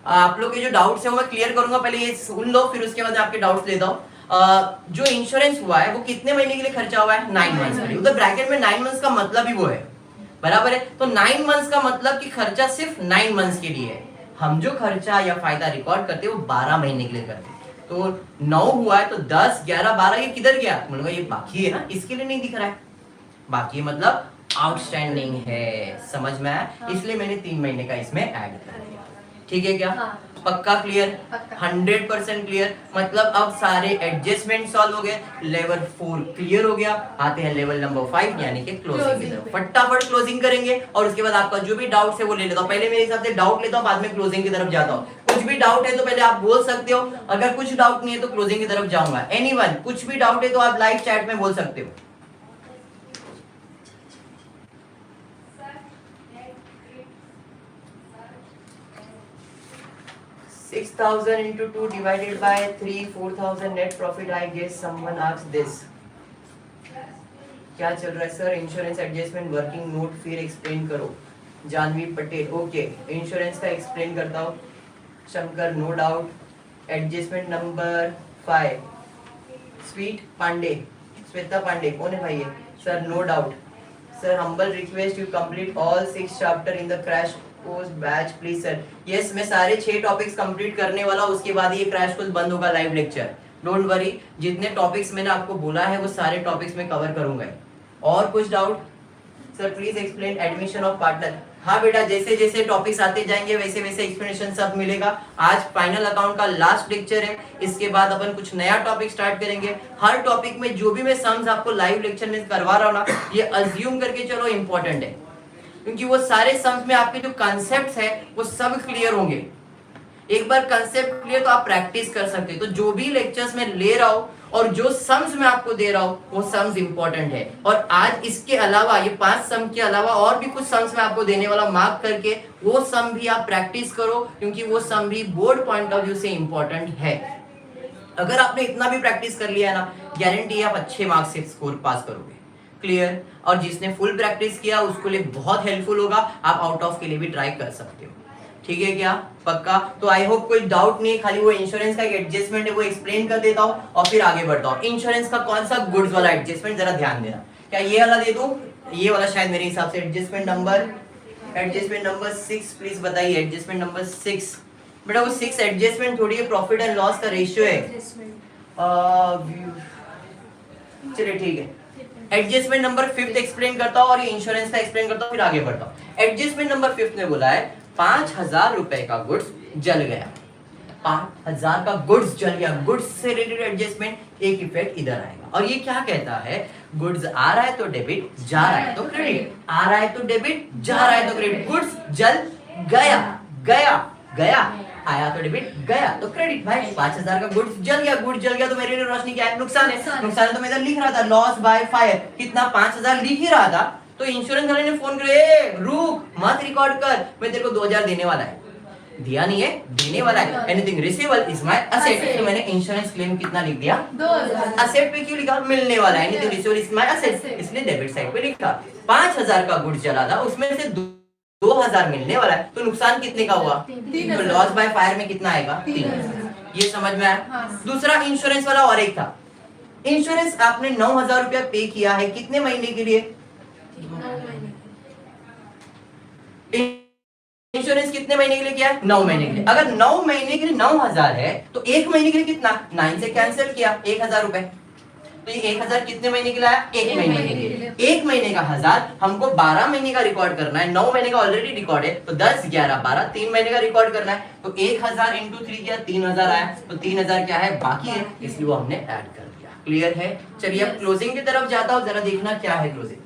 आप लोग के जो डाउट्स है वो मैं क्लियर करूंगा, पहले ये सुन लो फिर उसके बाद आपके डाउट्स लेता हूं। जो इंश्योरेंस हुआ है वो कितने महीने के लिए खर्चा हुआ है? 9 मंथ्स के लिए। उधर ब्रैकेट में 9 मंथ्स का मतलब ही वो है, बराबर है। तो 9 मंथ्स का मतलब कि खर्चा सिर्फ 9 मंथ्स के लिए है। हम जो खर्चा या फायदा रिकॉर्ड करते हैं वो 12 महीने के लिए करते हैं। तो 9 हुआ है तो 10, 11, 12 ये किधर गया? बोलूंगा ये बाकी है ना, इसके लिए नहीं दिख रहा है। बाकी मतलब आउटस्टैंडिंग है, समझ में आया? इसलिए मैंने 3 महीने का इसमें ऐड कर दिया। ठीक है क्या? हाँ। पक्का क्लियर? पक्का। 100% क्लियर। मतलब अब सारे एडजस्टमेंट सॉल्व हो गए, लेवल 4 क्लियर हो गया। आते हैं लेवल नंबर 5 यानी कि क्लोजिंग की तरफ। फटाफट क्लोजिंग करेंगे और उसके बाद आपका जो भी डाउट है वो ले लेता हूं। पहले मेरे हिसाब से डाउट लेता हूं, बाद में क्लोजिंग की तरफ जाता हूं। कुछ भी डाउट है तो पहले आप बोल सकते हो, अगर कुछ डाउट नहीं है तो क्लोजिंग की तरफ जाऊंगा। एनीवन कुछ भी डाउट है तो आप लाइव चैट में बोल सकते हो। 6,000 into 2 divided by 3, 4,000 net profit. I guess someone asked this. क्या चल रहा है sir? Insurance adjustment working note फिर एक्सप्लेन करो। जानवी पटेल, ओके इंश्योरेंस का एक्सप्लेन करता हूँ। Shankar, no doubt. Adjustment number 5 sweet Pandey, Shweta Pandey, कौन है भाई ये? Sir no doubt. Sir humble request you complete all 6 chapter in the crash course batch please sir. Yes, मैं सारे 6 टॉपिक्स कंप्लीट करने वाला हूं, उसके बाद ये क्रैश कोर्स बंद होगा लाइव लेक्चर। डोंट वरी, जितने टॉपिक्स मैंने आपको बोला है वो सारे टॉपिक्स में कवर करूंगा। और कुछ doubt? Sir please explain admission of partner. हाँ बेटा, जैसे जैसे टॉपिक्स आते जाएंगे वैसे वैसे एक्सप्लेनेशन सब मिलेगा। आज फाइनल अकाउंट का लास्ट लेक्चर है, इसके बाद अपन कुछ नया टॉपिक स्टार्ट करेंगे। हर टॉपिक में जो भी मैं सम्स आपको लाइव लेक्चर में करवा रहा हूँ ना, ये अज्यूम करके चलो इंपॉर्टेंट है, क्योंकि वो सारे सम्स में आपके जो कॉन्सेप्ट्स है वो सब क्लियर होंगे। एक बार कंसेप्ट क्लियर तो आप प्रैक्टिस कर सकते हो। तो जो भी लेक्चर्स में ले रहा हूं और जो सम्स मैं आपको दे रहा हूं वो सम्स इंपॉर्टेंट है। और आज इसके अलावा ये 5 सम के अलावा और भी कुछ सम्स मैं आपको देने वाला, मार्क करके वो सम भी आप प्रैक्टिस करो, क्योंकि वो सम भी बोर्ड पॉइंट ऑफ व्यू से इंपॉर्टेंट है। अगर आपने इतना भी प्रैक्टिस कर लिया है ना, गारंटी आप अच्छे मार्क्स से स्कोर पास करोगे। क्लियर? और जिसने फुल प्रैक्टिस किया उसको लिए बहुत हेल्पफुल होगा। आप आउट ऑफ के लिए भी ट्राई कर सकते हो। ठीक है क्या? पक्का? तो आई होप कोई डाउट नहीं है, खाली वो इंश्योरेंस का एक एडजस्टमेंट है वो एक्सप्लेन कर देता हूं और फिर आगे बढ़ता हूं। इंश्योरेंस का कौन सा गुड्स वाला एडजस्टमेंट, जरा ध्यान देना। क्या ये वाला दे दूं? ये वाला शायद मेरे हिसाब से एडजस्टमेंट नंबर 6 प्लीज बताइए। एडजस्टमेंट नंबर 6 बेटा, वो 6 एडजस्टमेंट थोड़ी है, प्रॉफिट एंड लॉस का रेशियो है। चलिए ठीक है, एडजस्टमेंट नंबर 5 एक्सप्लेन करता हूं और ये इंश्योरेंस का एक्सप्लेन करता हूं, फिर आगे बढ़ता हूं। एडजस्टमेंट नंबर 5 ने बोला है 5,000 रुपए का गुड्स जल गया। 5,000 का गुड्स जल गया, गुड्स से रिलेटेड एडजस्टमेंट, एक इफेक्ट इधर आएगा। और ये क्या कहता है? गुड्स आ रहा है तो डेबिट, जा रहा है तो क्रेडिट, आ रहा है तो डेबिट, जा रहा है तो क्रेडिट। गुड्स जल गया, गया गया, आया तो डेबिट, गया तो क्रेडिट। भाई 5,000 का गुड्स जल गया, गुड्स जल गया तो मेरे लिए रोशनी क्या है? नुकसान है। नुकसान है तो मैं इधर लिख रहा था लॉस बाय फायर, कितना 5,000 लिख ही रहा था। तो इंश्योरेंस वाले ने फोन करे, रुक मत रिकॉर्ड कर, मैं तेरे को 2,000 देने वाला है। दिया नहीं है, देने वाला है। Anything receivable is my asset, तो मैंने इंश्योरेंस क्लेम कितना लिख दिया? 2,000। असेट पे क्यों लिखा? मिलने वाला है। Anything receivable is my asset, इसलिए डेबिट साइड पे लिखा। 5,000 का गुड्स चला था, उसमें से 2,000 मिलने वाला है, तो नुकसान कितने का हुआ? तो लॉस बाय फायर में कितना आएगा? 3,000। ये समझ में आया? हाँ। दूसरा इंश्योरेंस वाला और एक था। इंश्योरेंस आपने 9,000 रुपया पे किया है, कितने महीने के लिए? इंश्योरेंस कितने महीने के लिए किया है? 9 महीने के लिए। अगर 9 महीने के लिए 9,000 है तो 1 महीने के लिए कितना? 9 से कैंसिल किया, 1,000 रुपए। तो ये 1,000 कितने महीने के लिए आया? 1 महीने के लिए। 1 महीने का 1,000 हमको 12 महीने का रिकॉर्ड करना है। 9 महीने का ऑलरेडी रिकॉर्ड है, तो 10, 11, 12 3 महीने का रिकॉर्ड करना है। तो 1,000 इंटू 3 किया, 3,000 आया। तो 3,000 क्या है? बाकी है, इसलिए वो हमने ऐड कर दिया। क्लियर है? चलिए अब क्लोजिंग की तरफ जाता हूं, जरा देखना क्या है क्लोजिंग।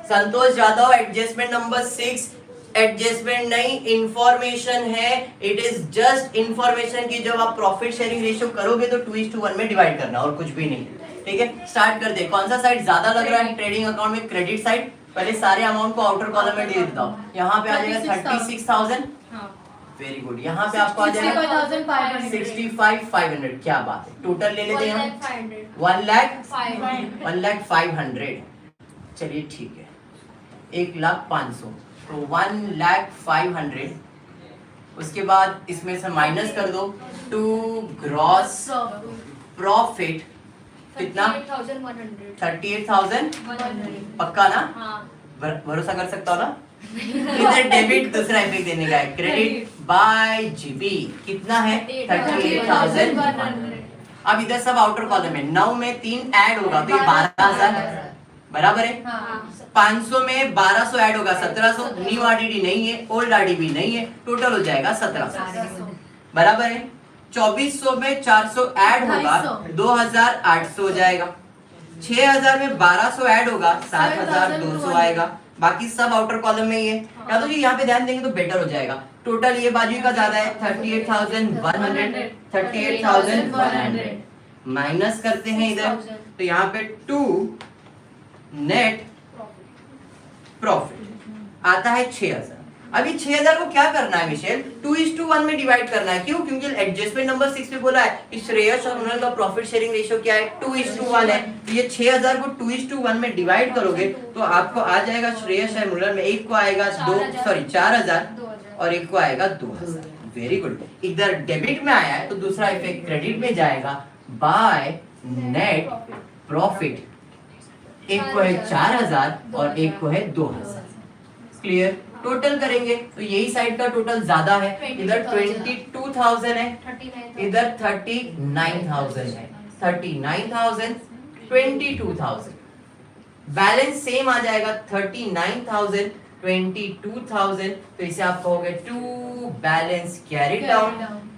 संतोष जादव, एडजस्टमेंट नंबर 6 एडजस्टमेंट नहीं, इंफॉर्मेशन है। इट इज जस्ट इंफॉर्मेशन की जब आप प्रॉफिट शेयरिंग रेशियो करोगे तो 2:1 में डिवाइड करना और कुछ भी नहीं। ठीक है, स्टार्ट कर दे। कौन सा साइड ज्यादा लग रहा है ट्रेडिंग अकाउंट में? Credit side. पहले सारे अमाउंट को आउटर कॉलम में दे देता हूँ। यहाँ पे आ जाएगा 36,000। Very good. यहाँ पे आपको आ जाएगा 65,500। क्या बात है, टोटल ले लेते हैं हम 1,05,500। चलिए ठीक है, 1,05,000 तो 1,05,500। उसके बाद इसमें से माइनस कर दो टू ग्रॉस प्रॉफिट कितना? 38,000। पक्का ना? भरोसा कर सकता हो ना? इधर डेबिट दूसरा इफेक्ट देने का है, क्रेडिट बाय जीबी कितना है? 38,100। अब इधर सब आउटर कॉलम है। 9 में 3 ऐड होगा तो ये 12,000 बराबर है। 500 में 1200 ऐड होगा 1700। न्यू आरडीडी नहीं है, ओल्ड आरडीबी नहीं है, टोटल हो जाएगा 1700 बराबर है। 2400 में 400 ऐड होगा 2,800 हो जाएगा। 6,000 में 1200 ऐड होगा 7,200 आएगा। बाकी सब आउटर कॉलम में ही है। या तो जी यहाँ पे ध्यान देंगे तो बेटर हो जाएगा। टोटल ये बाजू का ज्यादा है 38,100। 38,100 माइनस करते हैं इधर तो यहाँ पे 2 नेट प्रॉफिट आता है 6,000। अभी 6,000 को क्या करना है मिशेल? 2:1 में डिवाइड करना है। क्यों? क्योंकि एडजस्टमेंट नंबर 6 में बोला है कि श्रेयस और उन्नल का प्रॉफिट शेयरिंग रेशियो क्या है? 2:1 है। तो ये 6,000 को 2:1 में डिवाइड करोगे तो आपको आ जाएगा श्रेयस और उन्नल में एक को आएगा 4,000 और एक को आएगा 2,000। Very good. इधर डेबिट में आया है तो दूसरा इफेक्ट क्रेडिट में जाएगा बाय नेट प्रॉफिट। एक को है 4,000 और एक को है 2,000। क्लियर? टोटल करेंगे तो यही साइड का टोटल ज्यादा है। इधर 22,000 है, इधर 39,000 है। 39,000 22,000 बैलेंस सेम आ जाएगा 39,000 22,000। तो इसे आप कहोगे टू बैलेंस कैरी डाउन।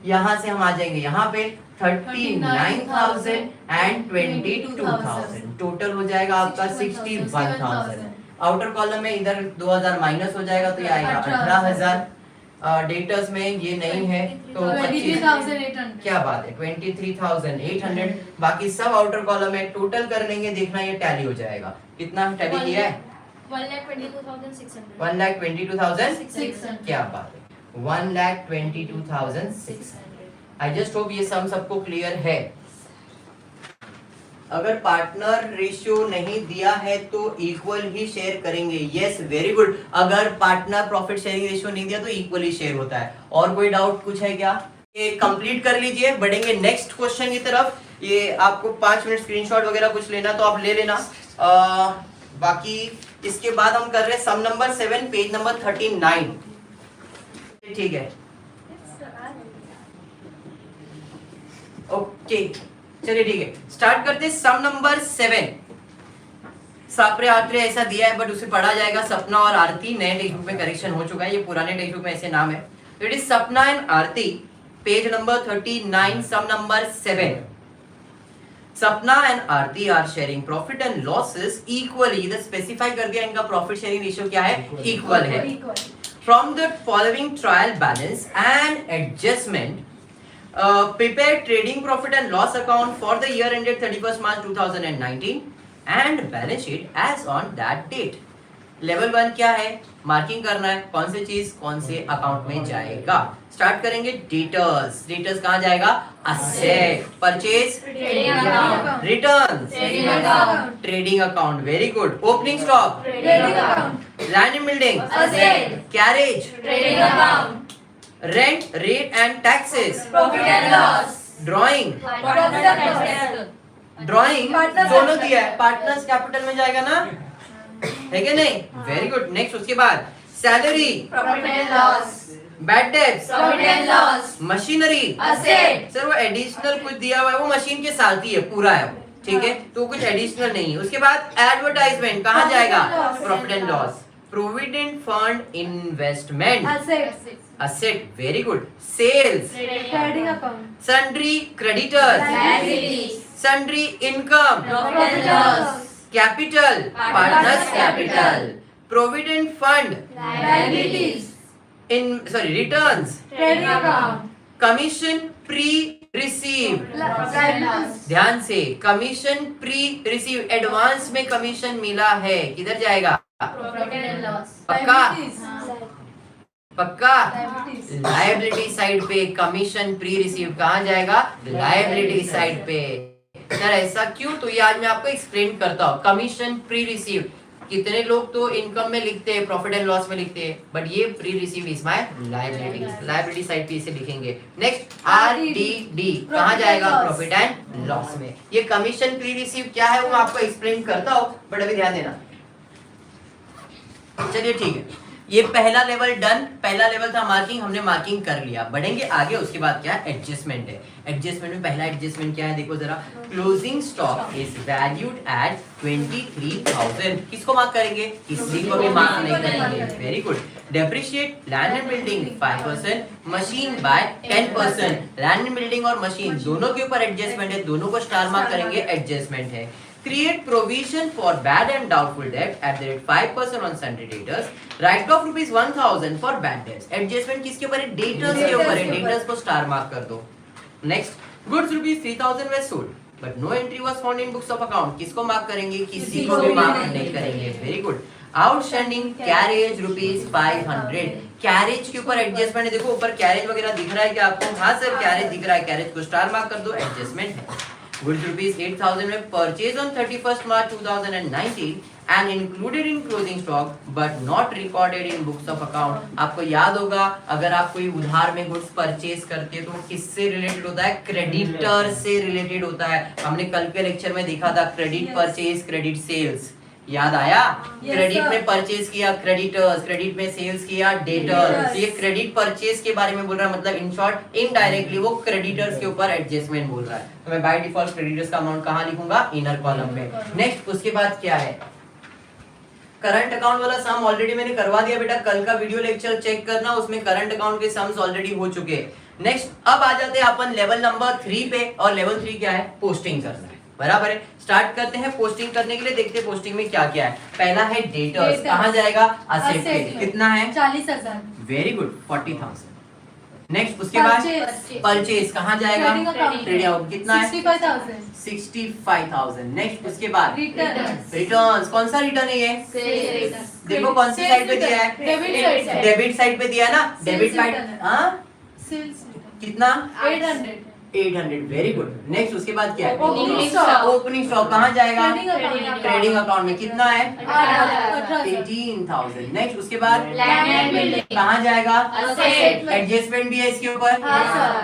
यहाँ से हम आ जाएंगे यहाँ पे 39,000 एंड 22,000। टोटल हो जाएगा आपका 61,000। आउटर कॉलम में इधर 2,000 माइनस हो जाएगा तो ये आएगा 18,000। डेटर्स में ये नहीं है तो 23,800। क्या बात है 23,800। बाकी सब आउटर कॉलम में टोटल कर लेंगे, देखना ये टैली हो जाएगा। कितना टैली किया है? 1,22,600। 1,22,600। क्या बात है 1,22,600। आई जस्ट होप ये सम सबको क्लियर है। अगर पार्टनर रेशियो नहीं दिया है तो इक्वल ही शेयर करेंगे। Yes very good. अगर पार्टनर प्रॉफिट शेयरिंग रेशियो नहीं दिया तो इक्वली शेयर होता है। और कोई डाउट कुछ है क्या? ये कंप्लीट कर लीजिए, बढ़ेंगे नेक्स्ट क्वेश्चन की तरफ। ये आपको 5 मिनट स्क्रीनशॉट वगैरह कुछ लेना तो आप ले लेना। बाकी इसके बाद हम कर रहे हैं सम नंबर 7 पेज नंबर 39। ठीक है, ओके चलिए ठीक है, स्टार्ट करते हैं सम नंबर 7। सापरे आत्रे ऐसा दिया है बट उसे पढ़ा जाएगा सपना और आरती। नए टेक्स्ट बुक में करेक्शन हो चुका है, ये पुराने टेक्स्ट बुक में ऐसे नाम है। It is Sapna and Aarti, page number 39, sum number 7। Sapna and Aarti are sharing profit and losses equally. इधर स्पेसिफाई कर दिया इनका प्रॉफिट शेयरिंग रेशियो क्या है? इक्वल है। From the following trial balance and adjustment prepare trading profit and loss account for the year ended 31st March 2019 and balance sheet as on that date. Level 1 क्या है? Marking करना है कौन से चीज कौन से अकाउंट में जाएगा। स्टार्ट करेंगे डेटर्स। डेटर्स कहाँ जाएगा? Asset. Purchase returns trading account. Very good. Opening stock land and building carriage rent rate and taxes drawing दोनों दिया है। पार्टनर्स कैपिटल में जाएगा ना, है क्या नहीं? Very good. नेक्स्ट उसके बाद salary bad debts machinery sir वो एडिशनल कुछ दिया हुआ है, वो मशीन के साथ ही है पूरा है, ठीक है, तो कुछ एडिशनल नहीं है। उसके बाद एडवर्टाइजमेंट कहाँ जाएगा? Profit and loss. Provident fund investment asset very good. Sales trading account sundry creditors sundry income capital partners capital provident fund Liabilities. In sorry returns, Credit account. Commission pre receive, Liabilities. ध्यान से, commission pre receive, advance में commission मिला है, किधर जाएगा? Profit and loss. पक्का Liabilities. पक्का, Liabilities. Liability side पे कमीशन प्री रिसीव कहाँ जाएगा? लायबिलिटी साइड पे। सर ऐसा क्यों? तो ये आज मैं आपको एक्सप्लेन करता हूँ। कमीशन प्री रिसीव, कितने लोग तो इनकम में लिखते हैं, प्रॉफिट एंड लॉस में लिखते हैं, बट ये pre receive is my liability, liability side पे इसे लिखेंगे। नेक्स्ट RDD कहाँ जाएगा? प्रॉफिट एंड लॉस में। ये कमीशन प्री रिसीव क्या है वो मैं आपको एक्सप्लेन करता हूँ, बट अभी ध्यान देना। चलिए ठीक है, ये पहला लेवल डन। पहला लेवल था मार्किंग, हमने मार्किंग कर लिया। बढ़ेंगे आगे, उसके बाद क्या है? एडजस्टमेंट है। एडजस्टमेंट में पहला एडजस्टमेंट क्या है देखो जरा, closing stock is valued at 23,000। किसको मार्क करेंगे? किसी को भी मार्क नहीं करेंगे। Very good. Depreciate land and building 5%, machine by 10%। Land and building और मशीन दोनों के ऊपर एडजस्टमेंट है, दोनों को स्टार मार्क करेंगे, एडजस्टमेंट है। Create provision for bad and doubtful debt at the rate 5% on sundry debtors. Write off rupees 1,000 for bad debts. Adjustment किसके ऊपर है? Debtors के ऊपर है। Debtors को स्टार मार्क कर दो। Next, goods rupees 3,000 were sold, but no entry was found in books of account. किसको मार्क करेंगे? किसी को भी मार्क नहीं करेंगे। Very good. Outstanding carriage rupees 500. Carriage के ऊपर एडजस्टमेंट है। देखो ऊपर कैरेज वगैरह दिख रहा है क्या आपको? हाँ सर कैरेज दिख रहा है, कैरेज को स्टार मार्क कर दो, एडजस्टमेंट है। Goods rupees 8,000 में purchased on 31st March 2019 and included in closing stock but not recorded in books of account. आपको याद होगा अगर आप कोई उधार में गुड्स परचेज करते हैं तो किससे रिलेटेड होता है? क्रेडिटर से रिलेटेड होता है। हमने कल के लेक्चर में देखा था क्रेडिट परचेज, क्रेडिट सेल्स, याद आया? क्रेडिट में परचेज किया क्रेडिटर्स, क्रेडिट में सेल्स किया डेटर्स। ये क्रेडिट परचेज के बारे में बोल रहा है, मतलब इन शॉर्ट इनडायरेक्टली वो क्रेडिटर्स के ऊपर एडजस्टमेंट बोल रहा है। तो मैं बाय डिफॉल्ट क्रेडिटर्स का अमाउंट कहाँ लिखूंगा? इनर कॉलम में। नेक्स्ट उसके बाद क्या है? करंट अकाउंट वाला सम ऑलरेडी मैंने करवा दिया बेटा, कल का वीडियो लेक्चर चेक करना, उसमें करंट अकाउंट के सम्स ऑलरेडी हो चुके हैं। नेक्स्ट अब आ जाते हैं अपन लेवल नंबर 3 पे, और लेवल 3 क्या है? पोस्टिंग करना है। बराबर है, स्टार्ट करते हैं पोस्टिंग करने के लिए। देखते हैं पोस्टिंग में क्या क्या है। पहला है डेटर्स, कहाँ जाएगा? असेट पे। कितना है? 40,000। Very good, 40,000। नेक्स्ट उसके बाद परचेज कहाँ जाएगा? Trading account. कितना है? 65,000। नेक्स्ट उसके बाद रिटर्न्स। कौन सा रिटर्न है ये? देखो कौन सी साइड पे दिया है? डेबिट साइड पे दिया है ना? Debit side. हाँ कितना? 800। Very good. नेक्स्ट उसके बाद क्या है? ओपनिंग स्टॉक कहाँ जाएगा? ट्रेडिंग अकाउंट में। कितना है? 18,000। नेक्स्ट उसके बाद कहाँ जाएगा? एडजस्टमेंट भी है इसके ऊपर।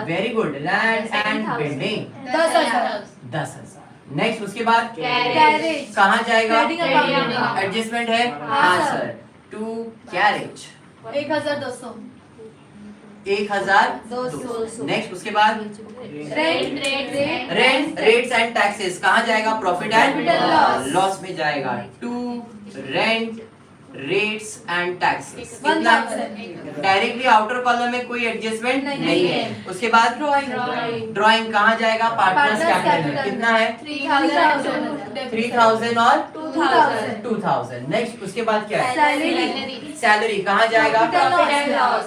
Very good. Land and building 10,000। Next उसके बाद कहाँ जाएगा? एडजस्टमेंट है। हाँ सर, टू कैरेज 1,200। 1,200। नेक्स्ट उसके बाद रेंट, रेट्स एंड टैक्सेस कहाँ जाएगा? प्रॉफिट एंड लॉस में जाएगा। To rent, rates and taxes. कितना? डायरेक्टली आउटर कॉलम में कोई एडजस्टमेंट नहीं है। उसके बाद ड्राइंग कहाँ जाएगा? पार्टनर्स कैपिटल में। कितना है? 3,000 और 2,000। नेक्स्ट उसके बाद क्या है? सैलरी कहाँ जाएगा?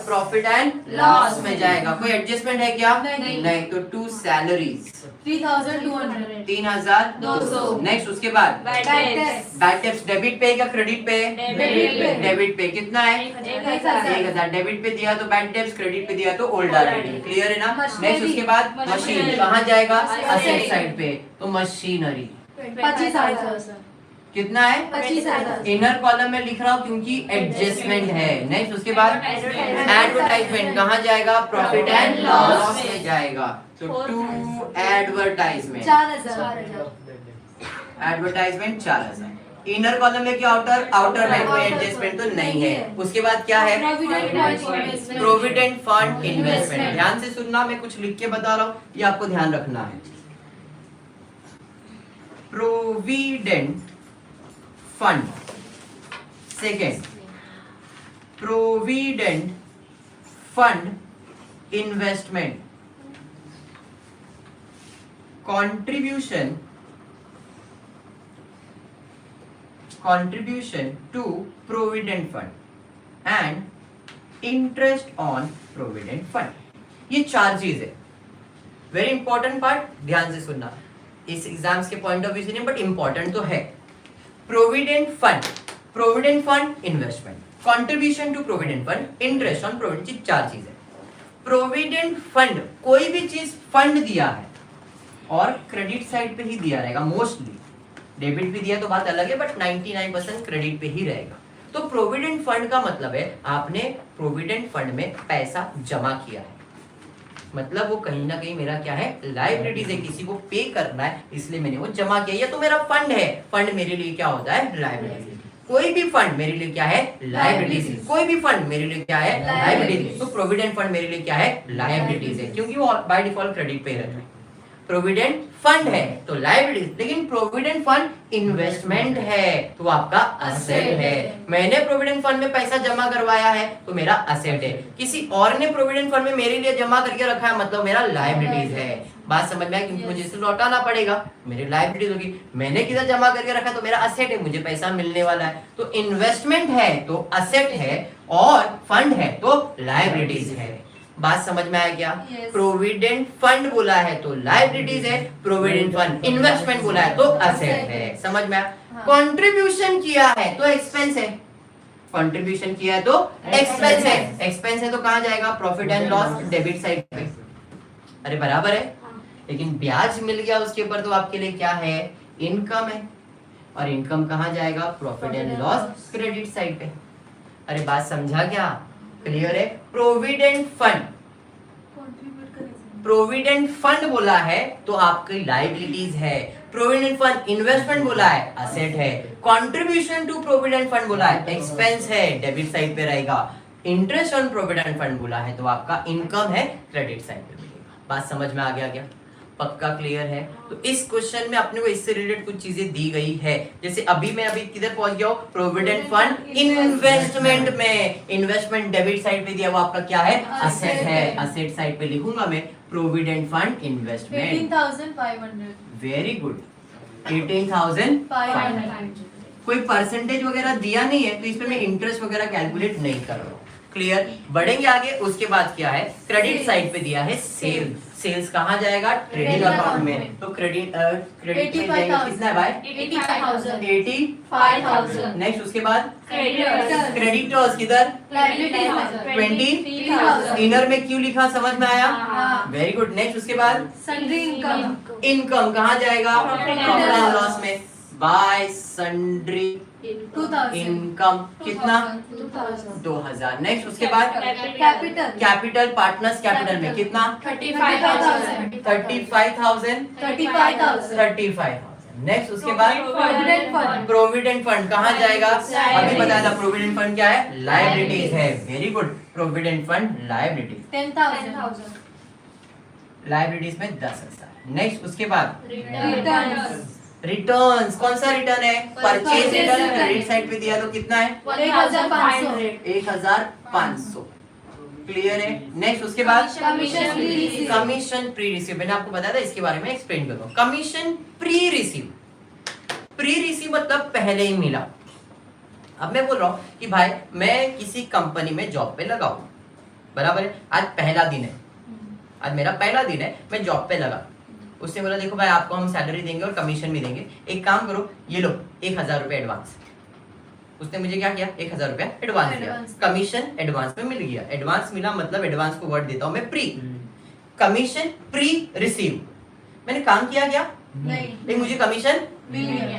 प्रॉफिट एंड लॉस में जाएगा। कोई एडजस्टमेंट है क्या? नहीं। तो टू सैलरीज 3,200। 3,200। नेक्स्ट उसके बाद बैड डेब्ट्स। डेबिट पे या क्रेडिट पे? डेबिट पे। कितना है? 1,000। डेबिट पे दिया तो बैड डेब्ट्स, क्रेडिट पे दिया तो ओल्ड ऑलरेडी। क्लियर है ना? नेक्स्ट उसके बाद मशीन कहाँ जाएगा? असेट साइड पे। तो मशीनरी 25,000। कितना है? 25,000। इनर कॉलम में लिख रहा हूँ क्योंकि एडजस्टमेंट है। नेक्स्ट उसके बाद एडवर्टाइजमेंट कहाँ जाएगा? प्रॉफिट एंड लॉस में जाएगा। तो to advertisement 4,000। Advertisement 4,000। Inner column में क्या? आउटर में कोई एडजस्टमेंट तो नहीं है। उसके बाद क्या है? Provident fund investment. ध्यान से सुनना, मैं कुछ लिख के बता रहा हूँ, ये आपको ध्यान रखना है। Provident fund. Second, provident fund investment. Contribution contribution to provident fund and interest on provident fund. ये चार चीज है, वेरी इंपॉर्टेंट पार्ट, ध्यान से सुनना। इस एग्जाम्स के पॉइंट ऑफ व्यू से नहीं बट इंपॉर्टेंट तो है। Provident fund investment, contribution to provident fund, interest on provident, चार चीज है। प्रोविडेंट फंड, कोई भी चीज फंड दिया है और क्रेडिट साइड पे ही दिया रहेगा मोस्टली, डेबिट भी दिया तो बात अलग है बट 99% क्रेडिट पे ही रहेगा। तो प्रोविडेंट फंड का मतलब है आपने प्रोविडेंट फंड में पैसा जमा किया है, मतलब वो कहीं ना कहीं मेरा क्या है, लायबिलिटीज है, किसी को पे करना है इसलिए मैंने वो जमा किया। ये तो मेरा फंड है, फंड मेरे लिए क्या होता है, लायबिलिटी। कोई भी फंड मेरे लिए क्या है, लायबिलिटीज। कोई भी फंड मेरे लिए क्या है, लायबिलिटीज। तो प्रोविडेंट फंड मेरे लिए क्या है, लायबिलिटीज है, क्योंकि वो बाय डिफॉल्ट क्रेडिट पे रहता है। प्रोविडेंट फंड है तो लायबिलिटीज, लेकिन प्रोविडेंट फंड इन्वेस्टमेंट है तो आपका असेट है। मैंने प्रोविडेंट फंड में पैसा जमा करवाया है तो मेरा असेट है, किसी और ने प्रोविडेंट फंड में मेरे लिए जमा करके रखा है मतलब मेरा लायबिलिटीज है। बात समझ में आई, क्योंकि मुझे इसे लौटाना पड़ेगा, मेरी लायबिलिटीज होगी। मैंने किधर जमा करके रखा तो मेरा असेट है, मुझे पैसा मिलने वाला है। तो इन्वेस्टमेंट है तो असेट है और फंड है तो लायबिलिटीज है। बात समझ में आया क्या? Yes. प्रोविडेंट फंड बोला है तो लायबिलिटीज है, प्रोविडेंट फंड इन्वेस्टमेंट बोला है तो असेट है। समझ में आया? कंट्रीब्यूशन किया है तो एक्सपेंस है, कंट्रीब्यूशन किया है तो एक्सपेंस है। एक्सपेंस है तो कहां जाएगा, profit and loss debit side पे। अरे बराबर है, लेकिन ब्याज मिल गया उसके ऊपर तो आपके लिए क्या है, इनकम है, और इनकम कहां जाएगा, profit and loss credit side पे। अरे बात समझा क्या, क्लियर है? प्रोविडेंट फंड बोला है तो आपकी लायबिलिटीज है, प्रोविडेंट फंड इन्वेस्टमेंट बोला है असेट है, कंट्रीब्यूशन टू प्रोविडेंट फंड बोला है एक्सपेंस है, डेबिट साइड पे रहेगा, इंटरेस्ट ऑन प्रोविडेंट फंड बोला है तो आपका इनकम है, क्रेडिट साइड पे मिलेगा। बात समझ में आ गया क्या? पक्का क्लियर है? तो इस क्वेश्चन में अपने को इससे रिलेटेड कुछ चीजें दी गई है, जैसे अभी किधर पहुंच गया हूं, प्रोविडेंट फंड इन्वेस्टमेंट में। इन्वेस्टमेंट डेबिट साइड पे दिया वो आपका क्या है, असेट है, असेट साइड पे लिखूंगा मैं provident fund investment. 18,500। Very good, 18,500। कोई परसेंटेज वगैरह दिया नहीं है तो इस पे मैं इंटरेस्ट वगैरह कैलकुलेट नहीं कर रहा हूँ। क्लियर? बढ़ेंगे आगे। उसके बाद क्या है, क्रेडिट साइड पे दिया है सेल्स। सेल्स कहाँ जाएगा, ट्रेडिंग अकाउंट में। तो क्रेडिट कितना है भाई, 85,000। नेक्स्ट उसके बाद Creditors। क्रेडिटर्स किधर, 20,000। इनर में क्यों लिखा, समझ में आया? हाँ। Very good. नेक्स्ट उसके बाद सन्ड्री इनकम। इनकम कहाँ जाएगा, Profit and profit and loss। Loss में। By sundry 2,000। इनकम कितना, 2,000। 2000। नेक्स्ट उसके बाद कैपिटल। कैपिटल, पार्टनर्स कैपिटल में कितना, 35,000। 35,000। 35,000। नेक्स्ट उसके बाद प्रोविडेंट फंड। प्रोविडेंट फंड कहाँ जाएगा, Liabilities। अभी बताया था प्रोविडेंट फंड क्या है, लायबिलिटीज है। Very good, provident fund liabilities, 10,000। Liabilities में 10,000। नेक्स्ट उसके बाद रिटर्न्स। रिटर्न्स, कौन सा रिटर्न है, purchase Purchase return. return। Credit side पे दिया तो कितना है, 1,500। 1,500। क्लियर है? नेक्स्ट उसके बाद commission pre receive. Commission pre receive, मैंने आपको बताया था, इसके बारे में एक्सप्लेन करता हूँ। Commission pre receive, pre receive मतलब पहले ही मिला। अब मैं बोल रहा हूँ कि भाई मैं किसी कंपनी में जॉब पे लगा हूँ, बराबर है, आज पहला दिन है, आज मेरा पहला दिन है, मैं जॉब पे लगा। उसने बोला देखो भाई आपको हम सैलरी देंगे और कमीशन भी देंगे, एक काम करो ये लो 1,000 रुपए एडवांस। उसने मुझे क्या किया, 1,000 रुपया एडवांस दिया, कमीशन एडवांस में मिल गया। एडवांस मिला मतलब एडवांस को वर्ड देता हूं मैं प्री, कमीशन प्री रिसीव। मैंने काम किया क्या नहीं। लेकिन मुझे कमीशन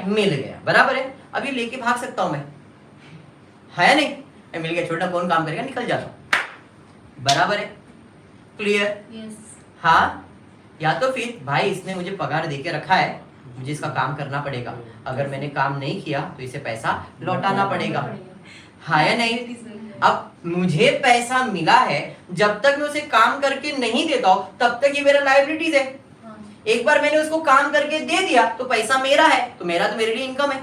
मिल गया, बराबर है। अभी लेके भाग सकता हूं मैं, है नहीं, मैं मिल गया, छोटा कौन काम करेगा, निकल जाता हूं, बराबर है। क्लियर? यस। हाँ, या तो फिर भाई इसने मुझे पगार देके रखा है, मुझे इसका काम करना पड़ेगा, अगर मैंने काम नहीं किया तो इसे पैसा लौटाना पड़ेगा, हाँ या नहीं? अब मुझे पैसा मिला है, जब तक मैं उसे काम करके नहीं देता हूं तब तक ये मेरा लायबिलिटीज है। एक बार मैंने उसको काम करके दे दिया तो पैसा मेरा है, तो मेरा तो मेरे लिए इनकम है।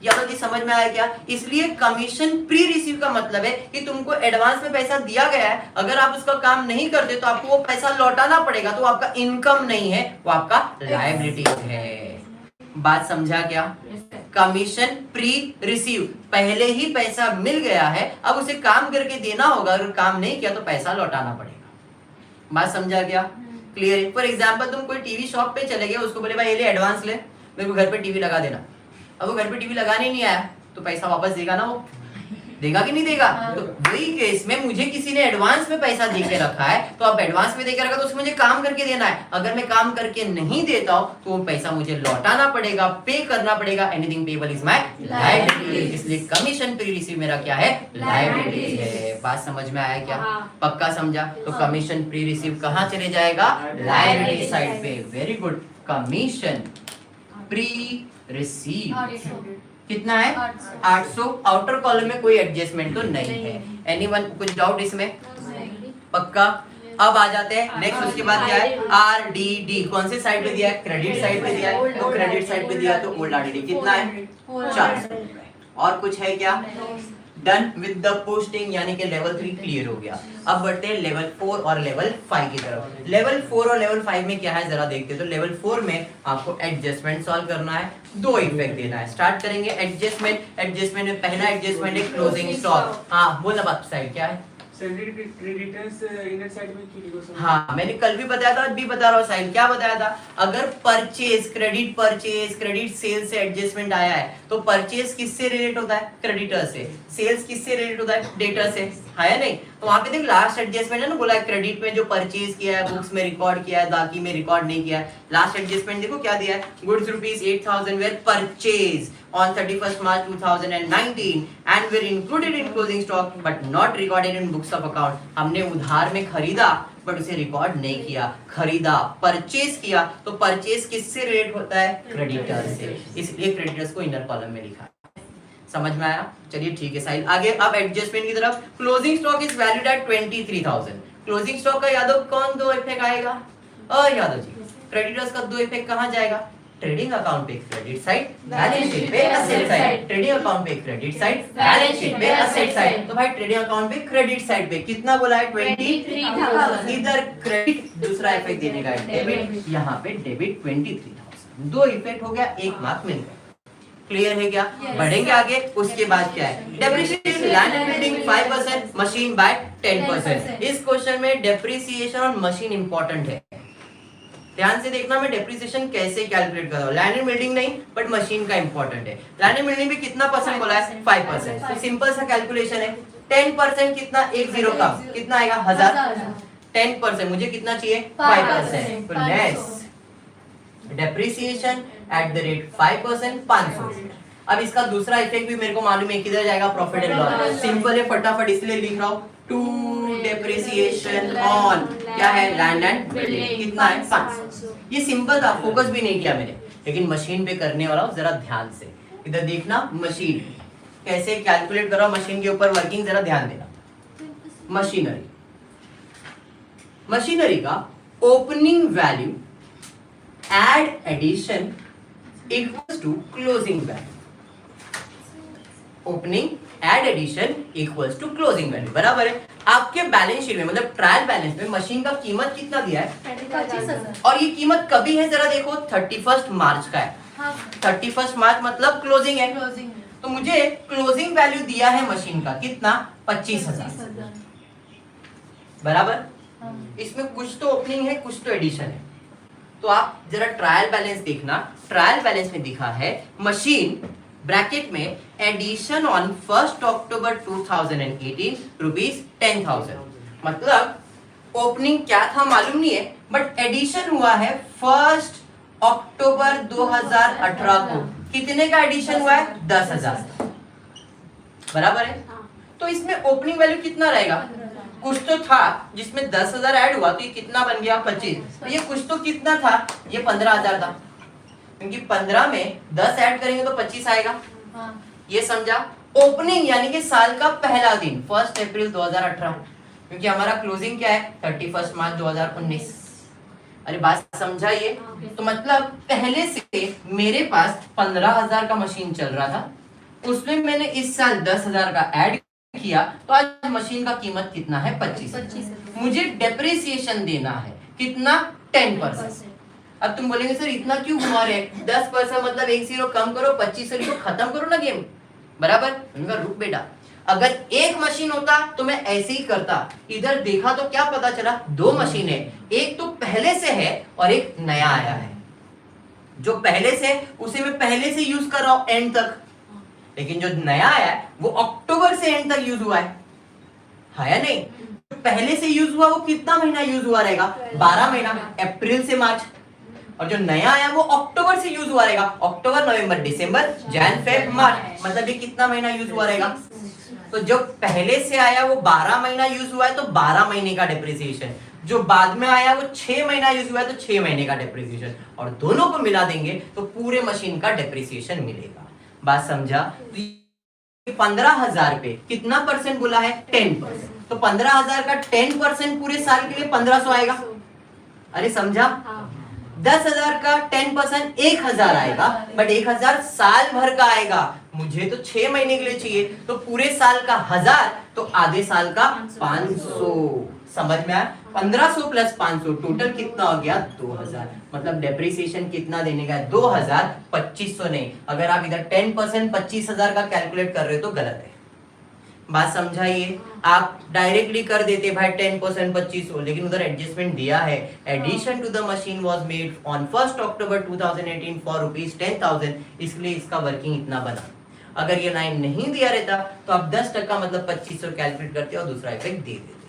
या तो समझ में आया क्या? इसलिए कमीशन प्री रिसीव का मतलब है कि तुमको एडवांस में पैसा दिया गया है, अगर आप उसका काम नहीं करते तो आपको वो पैसा लौटाना पड़ेगा, तो आपका इनकम नहीं है, वो आपका लायबिलिटी है। बात समझा क्या? कमीशन प्री रिसीव, पहले ही पैसा मिल गया है, अब उसे काम करके देना होगा, अगर काम नहीं किया तो पैसा लौटाना पड़ेगा। बात समझा क्या? क्लियर है? फॉर एग्जाम्पल तुम कोई टीवी शॉप पे चले गए, उसको बोले भाई ये ले एडवांस ले, मेरे को घर पे टीवी लगा देना। अब वो घर पे टीवी लगाने नहीं आया तो पैसा वापस देगा ना, वो देगा कि नहीं देगा? तो वही केस में मुझे किसी ने एडवांस में पैसा दे के रखा है, तो अब एडवांस में देकर रखा तो उसमें मुझे काम करके देना है, अगर मैं काम करके नहीं देता हूं तो वो पैसा मुझे लौटाना पड़ेगा, पे करना पड़ेगा। Anything payable is my liability, इसलिए कमीशन प्री रिसीव मेरा क्या है? लायबिलिटी है। बात समझ में आया क्या? पक्का समझा? तो कमीशन प्री रिसीव कहाँ चले जाएगा? लायबिलिटी साइड पे। Very good. Commission pre receive कितना है? 800। आउटर कॉलम में कोई एडजस्टमेंट तो नहीं है। एनीवन कुछ डाउट इसमें? पक्का। अब आ जाते हैं नेक्स्ट, उसके बाद क्या है? RDD कौन से साइड पे दिया है? क्रेडिट साइड पे दिया है, तो क्रेडिट साइड पे दिया तो ओल्ड RDD कितना है? 400। और कुछ है क्या? डन विद द पोस्टिंग, यानी कि लेवल 3 क्लियर हो गया। अब बढ़ते हैं लेवल 4 और लेवल 5 की तरफ। लेवल 4 और लेवल 5 में क्या है जरा देखते हैं। तो लेवल 4 में आपको एडजस्टमेंट सॉल्व करना है, 2 इफेक्ट देना है। स्टार्ट करेंगे एडजस्टमेंट। एडजस्टमेंट में पहला एडजस्टमेंट है क्लोजिंग स्टॉक। हाँ बोल, अब साइड क्या है? हाँ मैंने कल भी बताया था, आज भी बता रहा हूँ। साइड क्या बताया था? अगर परचेज क्रेडिट सेल्स से एडजस्टमेंट आया है तो परचेज किससे रिलेट होता है? क्रेडिटर से। सेल्स किससे रिलेट होता है? डेटर से, है नहीं? तो वहां पे देख लास्ट एडजस्टमेंट है ना, बोला है क्रेडिट में जो परचेज किया है बुक्स में रिकॉर्ड किया है, बाकी में रिकॉर्ड नहीं किया है। लास्ट एडजस्टमेंट देखो क्या दिया है? Goods ₹8,000 were purchase on 31st March 2019 and were included in closing stock but not recorded in books of account। हमने उधार में खरीदा बट उसे रिकॉर्ड नहीं किया। खरीदा, परचेज किया, तो परचेज किससे रिलेट होता है? क्रेडिटर से, इसलिए क्रेडिटर्स को इनर कॉलम में लिखा है। समझ में आया? चलिए ठीक है साइड। आगे अब एडजस्टमेंट की तरफ। Closing stock is valued at 23,000। Closing stock का यादव कौन 2 इफेक्ट आएगा? यादव जी, क्रेडिटर्स का 2 इफेक्ट कहाँ जाएगा? ट्रेडिंग अकाउंट पे क्रेडिट साइड, बैलेंस शीट पे असेट साइड। ट्रेडिंग अकाउंट पे क्रेडिट साइड, बैलेंस शीट पे असेट साइड। तो भाई ट्रेडिंग अकाउंट पे क्रेडिट साइड पे कितना बोला है? 23,000। इधर क्रेडिट, दूसरा इफेक्ट देने का है डेबिट, यहाँ पे डेबिट 23,000। 2 इफेक्ट हो गया, 1 मार्क मिल गया। क्लियर है क्या? बढ़ेंगे आगे। उसके बाद क्या है? Depreciation land and building 5%, machine by 10%। इस क्वेश्चन में डेप्रिसिएशन और मशीन इंपॉर्टेंट है, ध्यान से देखना। मैं डेप्रिसिएशन कैसे कैलकुलेट कर रहा हूँ, लैंड एंड बिल्डिंग नहीं बट मशीन का इंपॉर्टेंट है। लैंड एंड बिल्डिंग भी कितना परसेंट बोला है? 5%। तो सिंपल सा कैलकुलेशन है। 10% कितना? 1 0 कम, कितना आएगा? 1000। 10% मुझे कितना चाहिए? 5%। तो less depreciation eight the rate 5%, 500। अब इसका दूसरा इफेक्ट भी मेरे को मालूम है, किधर जाएगा? Profit and loss. सिंपल है, फटाफट इसलिए लिख रहा हूँ। टू डेप्रिसिएशन ऑन क्या है? लैंड एंड बिल्डिंग कितना है? 500। ये सिंपल था, फोकस भी नहीं किया मैंने, लेकिन मशीन पे करने वाला हूँ, जरा ध्यान से इधर देखना। मशीन कैसे कैलकुलेट करो, मशीन के ऊपर वर्किंग जरा ध्यान देना। मशीनरी का opening value add addition equals to closing value. Opening add addition equals to closing value बराबर है। आपके बैलेंस शीट में मतलब ट्रायल बैलेंस में मशीन का कीमत कितना दिया है? 25,000। और ये कीमत कभी है जरा देखो? 31 मार्च का है। 31 मार्च मतलब क्लोजिंग है। तो मुझे क्लोजिंग वैल्यू दिया है मशीन का कितना? 25,000 बराबर। इसमें कुछ तो ओपनिंग है, कुछ तो एडिशन है। तो आप जरा ट्रायल बैलेंस देखना। ट्रायल बैलेंस में दिखा है मशीन ब्रैकेट में एडिशन ऑन 1 अक्टूबर 2018 ₹10,000। मतलब ओपनिंग क्या था मालूम नहीं है, बट एडिशन हुआ है 1 अक्टूबर 2018 को। कितने का एडिशन हुआ है? 10,000 बराबर है। तो इसमें ओपनिंग वैल्यू कितना रहेगा? कुछ तो था जिसमें 10,000 ऐड हुआ, तो ये कितना बन गया? 25। ये कुछ तो कितना था? ये 15,000 था, क्योंकि 15 में 10 ऐड करेंगे तो 25 आएगा। ये समझा? ओपनिंग यानी कि साल का पहला दिन 1 अप्रैल 2018, क्योंकि हमारा क्लोजिंग क्या है? 31 मार्च 2019। अरे बात समझा ये? तो मतलब पहले से मेरे पास 15,000 का मशीन चल रहा था, उसमें मैंने इस साल 10,000 का ऐड किया, तो आज मशीन का कीमत कितना है? 25। मुझे डेप्रिसिएशन देना है कितना? 10%। अब तुम बोलेंगे सर इतना क्यों घुमा रहे हैं, 10% मतलब एक जीरो कम करो, 25 से लिखो, खत्म करो ना गेम, बराबर। उनका रुक बेटा, अगर एक मशीन होता तो मैं ऐसे ही करता। इधर देखा तो क्या पता चला, दो मशीन है, एक तो पहले से है और एक नया आया है। जो पहले से उसे मैं पहले से यूज कर रहा हूं एंड तक, लेकिन जो नया आया है वो अक्टूबर से एंड तक यूज हुआ है या नहीं? जो पहले से यूज हुआ वो कितना महीना यूज हुआ रहेगा, 12 महीना, अप्रैल से मार्च। और जो नया आया वो अक्टूबर से यूज हुआ रहेगा, अक्टूबर नवंबर दिसंबर जैन फेब मार्च, मतलब ये कितना महीना यूज हुआ रहेगा। तो जो पहले से आया वो 12 महीना यूज हुआ है तो 12 महीने का डेप्रिसिएशन, जो बाद में आया वो 6 महीना यूज हुआ है तो 6 महीने का डेप्रिसिएशन, और दोनों को मिला देंगे तो पूरे मशीन का डेप्रिसिएशन मिलेगा। बात समझा? 15,000 पे कितना परसेंट बोला है, 10%। तो 15,000 का 10% पूरे साल के लिए 1500 आएगा। अरे समझा? 10,000 का 10% 1,000 आएगा, बट 1,000 साल भर का आएगा, मुझे तो 6 महीने के लिए चाहिए, तो पूरे साल का 1000 तो आधे साल का 500। समझ में आया? 1500 प्लस 500 टोटल कितना हो गया, 2000। मतलब डेप्रिसिएशन कितना देने का है, 2000, 2500 नहीं। अगर आप इधर 10% 25,000 का कैलकुलेट कर रहे हो तो गलत है। बात समझाइए? आप डायरेक्टली कर देते भाई 10% 2500, लेकिन उधर एडजस्टमेंट दिया है, addition to the machine was made on 1 October 2018 for ₹10,000, इसलिए इसका वर्किंग इतना बना। अगर ये लाइन नहीं दिया रहता तो आप 10% मतलब 2500 कैलकुलेट करते और दूसरा इफेक्ट दे देते।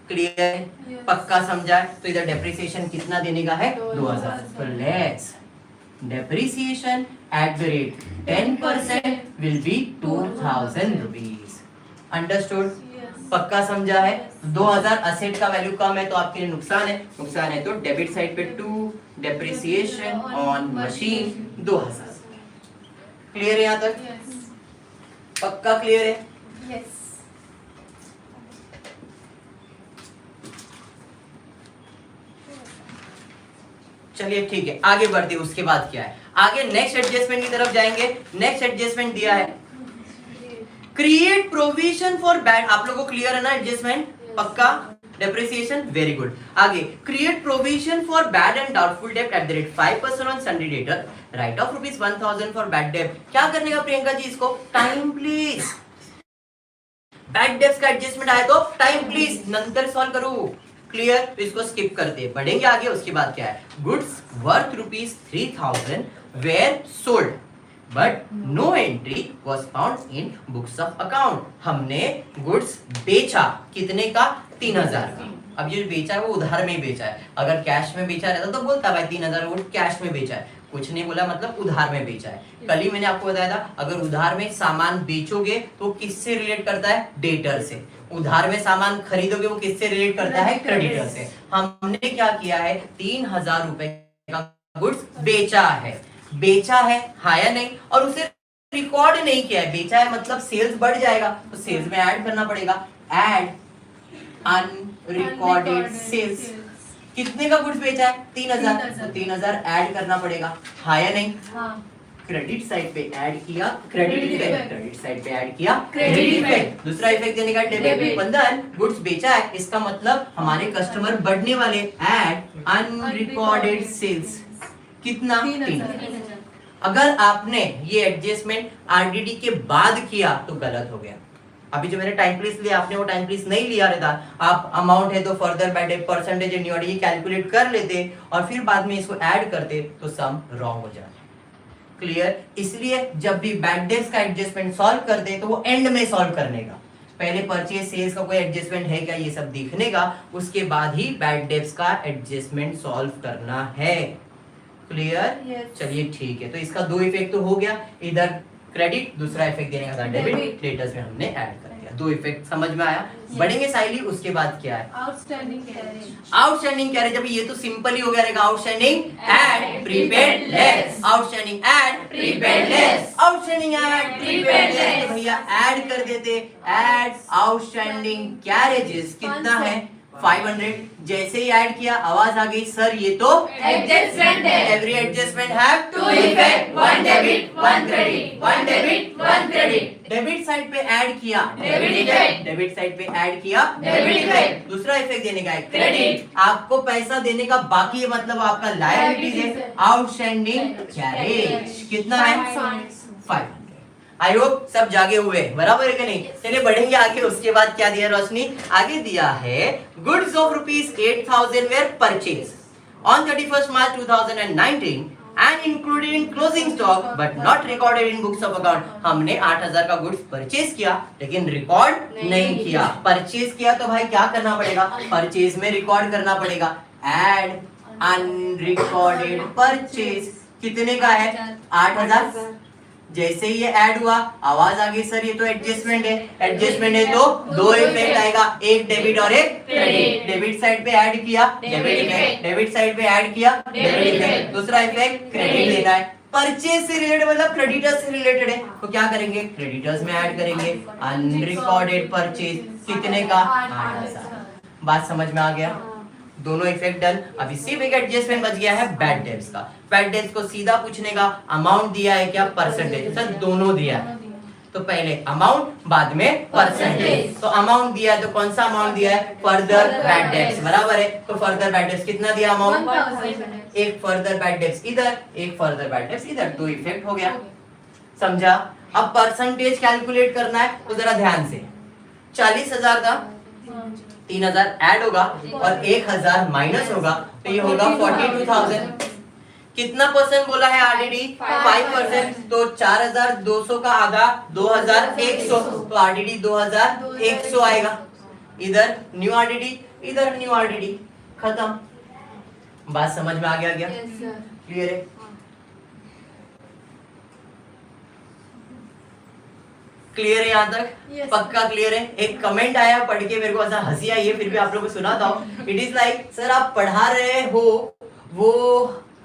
क्लियर है? Yes. पक्का समझा? तो इधर डेप्रिसिएशन कितना देने का है, 2000। तो let's depreciation eight the rate 10% will be 2000 rupees. Understood? Yes. पक्का समझा है? 2000 असेट का वैल्यू कम है तो आपके लिए नुकसान है, नुकसान है तो डेबिट साइड पे 2, डेप्रिसिएशन ऑन मशीन 2000। क्लियर है यहाँ तक? Yes. पक्का क्लियर है? Yes. चलिए ठीक है, आगे बढ़ते हैं। उसके बाद क्या है, आगे नेक्स्ट एडजस्टमेंट की तरफ जाएंगे। नेक्स्ट एडजस्टमेंट दिया है, क्रिएट प्रोविजन फॉर बैड। आप लोगों को क्लियर है ना एडजस्टमेंट? पक्का? Depreciation, very good. आगे, create provision for bad and doubtful डेब्ट at the rate 5% on sundry debtor, write off ₹1,000 for bad डेब्ट। क्या करने का प्रियंका जी इसको? Time please. बैड डेब्ट्स का एडजस्टमेंट आया तो टाइम प्लीज, नंतर सॉल्व करो। क्लियर? तो इसको स्किप करते हैं, बढ़ेंगे आगे। उसके बाद क्या है, goods worth ₹3,000 were sold but no entry was found in books of account. हमने गुड्स बेचा, कितने का? 3,000 का। अब ये बेचा है वो उधार में ही बेचा है, अगर कैश में बेचा रहता तो बोलता भाई 3,000 वो कैश में बेचा है, कुछ नहीं बोला, मतलब उधार में बेचा है। कल ही मैंने आपको बताया था, अगर उधार में सामान बेचोगे तो किससे रिलेट करता है? डेटर से। उधार में सामान खरीदोगे वो किससे रिलेट करता है? क्रेडिटर से। हमने क्या किया है, 3,000 रुपए का गुड्स बेचा है, हाँ या नहीं? और उसे रिकॉर्ड नहीं किया है, बेचा है मतलब सेल्स बढ़ जाएगा, तो सेल्स में ऐड करना पड़ेगा, ऐड अनरिकॉर्डेड सेल्स। कितने का गुड्स बेचा है? 3,000, तो 3,000 ऐड करना पड़ेगा, हाँ या नहीं? हाँ. क्रेडिट साइड पे ऐड किया क्रेडिट इफेक्ट, क्रेडिट साइड पे ऐड किया क्रेडिट क्रेडिट इफेक्ट, दूसरा इफेक्ट देने का डेबिट। बंधन गुड्स बेचा है, इसका मतलब हमारे कस्टमर बढ़ने वाले, ऐड अनरिकॉर्डेड सेल्स। कितना? 3,000। अगर आपने ये एडजस्टमेंट आरडीडी के बाद किया तो गलत हो गया। अभी जो मैंने टाइम प्लीज लिया, आपने वो टाइम प्लीज नहीं लिया रहता, आप अमाउंट है तो फर्दर बैड परसेंटेज एंड ये कैलकुलेट कर लेते और फिर बाद में इसको ऐड करते तो सम रॉन्ग हो जाता। क्लियर? इसलिए जब भी बैड डेट्स का एडजस्टमेंट सॉल्व करते तो वो एंड में सॉल्व करने का, पहले परचेज सेल्स का कोई एडजस्टमेंट है क्या ये सब देखने का, उसके बाद ही बैड डेट्स का एडजस्टमेंट सॉल्व करना है। क्लियर? Yes. चलिए ठीक है, तो इसका दो इफेक्ट तो हो गया, इधर क्रेडिट, दूसरा इफेक्ट देने का था डेबिट, डेटर्स में हमने ऐड कर दिया, दो इफेक्ट समझ में आया। बढ़ेंगे साइली, उसके बाद क्या है, आउटस्टैंडिंग कैरेज। Outstanding carriage. अभी ये तो सिंपल ही हो गया रहेगा, outstanding add prepaid less, outstanding add prepaid less, outstanding add prepaid less. भैया ऐड कर देते, ऐड आउटस्टैंडिंग कैरेजेस कितना है 500। जैसे ही ऐड किया आवाज आ गई सर ये तो एडजस्टमेंट है। Every adjustment have two effect, one debit one credit, one debit one credit. Debit side पे ऐड किया डेबिट इफेक्ट, डेबिट साइड पे ऐड किया डेबिट इफेक्ट। दूसरा इफेक्ट देने का है क्रेडिट। आपको पैसा देने का बाकी है, मतलब आपका लायबिलिटीज है, आउटस्टैंडिंग कैरेज कितना है 500। आई होप सब जागे हुए हैं, बराबर है कि नहीं। चलिए बढ़ेंगे आगे। उसके बाद क्या दिया रोशनी, आगे दिया है goods of ₹8,000 were purchase on 31st March 2019 and included in closing stock but not recorded in books of account। हमने 8,000 का गुड्स परचेज किया लेकिन रिकॉर्ड नहीं किया। परचेज किया तो भाई क्या करना पड़ेगा, परचेज में रिकॉर्ड करना पड़ेगा। एड अनरिकॉर्डेड परचेज कितने का है 8,000। जैसे ही ये ऐड हुआ आवाज आ गई सर ये तो एडजस्टमेंट है, एडजस्टमेट है तो दो इफेक्ट आएगा, एक डेबिट और एक क्रेडिट। डेबिट साइड पे ऐड किया डेबिट इफेक्ट, डेबिट साइड पे ऐड किया डेबिट इफेक्ट। दूसरा इफेक्ट क्रेडिट लेना है। परचेज से रिलेटेड मतलब क्रेडिटर्स से रिलेटेड है तो क्या करेंगे, क्रेडिटर्स में ऐड करेंगे अनरिकॉर्डेड परचेज कितने का 8,000। बात समझ में आ गया, दोनों इफेक्ट डन। अभी सिर्फ एक एडजस्टमेंट बच गया है बैड डेब्ट्स का। बैड डेब्ट्स को सीधा पूछने का अमाउंट दिया है क्या परसेंटेज, सर दोनों दिया है तो पहले अमाउंट बाद में परसेंटेज। तो अमाउंट दिया है तो कौन सा अमाउंट दिया है, फर्दर बैड डेब्ट्स, बराबर है। तो फर्दर बैड डेब्ट्स कितना दिया अमाउंट, 1,000। एक फर्दर बैड डेब्ट्स इधर, एक फर्दर बैड डेब्ट्स इधर, दो इफेक्ट हो गया, समझा। अब परसेंटेज कैलकुलेट करना है तो जरा ध्यान से, 40,000 था 3,000 ऐड होगा और 1,000 माइनस होगा तो ये होगा 42,000। कितना परसेंट बोला है ऑलरेडी 5%, तो 4,200 का आधा 2,100, तो आरडीडी 2,100 आएगा। इधर न्यू आरडीडी इधर न्यू आरडीडी, खत्म। बात समझ में आ गया क्या, Yes, sir. क्लियर है। क्लियर है यहाँ तक, Yes. पक्का क्लियर है। एक कमेंट आया पढ़ के मेरे को ऐसा हंसी आई है, फिर भी आप लोगों को सुनाता हूँ। इट इज लाइक सर आप पढ़ा रहे हो वो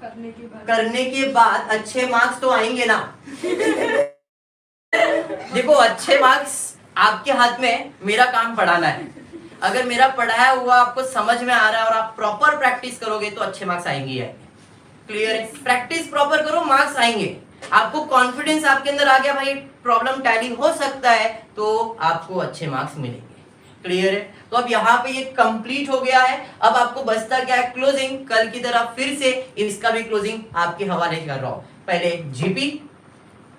करने के बाद अच्छे मार्क्स तो आएंगे ना। देखो अच्छे मार्क्स आपके हाथ में, मेरा काम पढ़ाना है। अगर मेरा पढ़ाया हुआ आपको समझ में आ रहा है और आप प्रॉपर प्रैक्टिस करोगे तो अच्छे मार्क्स आएंगे। क्लियर है, प्रैक्टिस प्रॉपर करो मार्क्स आएंगे। आपको कॉन्फिडेंस आपके अंदर आ गया भाई प्रॉब्लम टैली हो सकता है तो आपको अच्छे मार्क्स मिलेंगे। क्लियर है, तो अब यहाँ पे ये कंप्लीट हो गया है। अब आपको बचता क्या है, क्लोजिंग। कल की तरह फिर से इसका भी क्लोजिंग आपके हवाले कर रहा हूं। पहले जीपी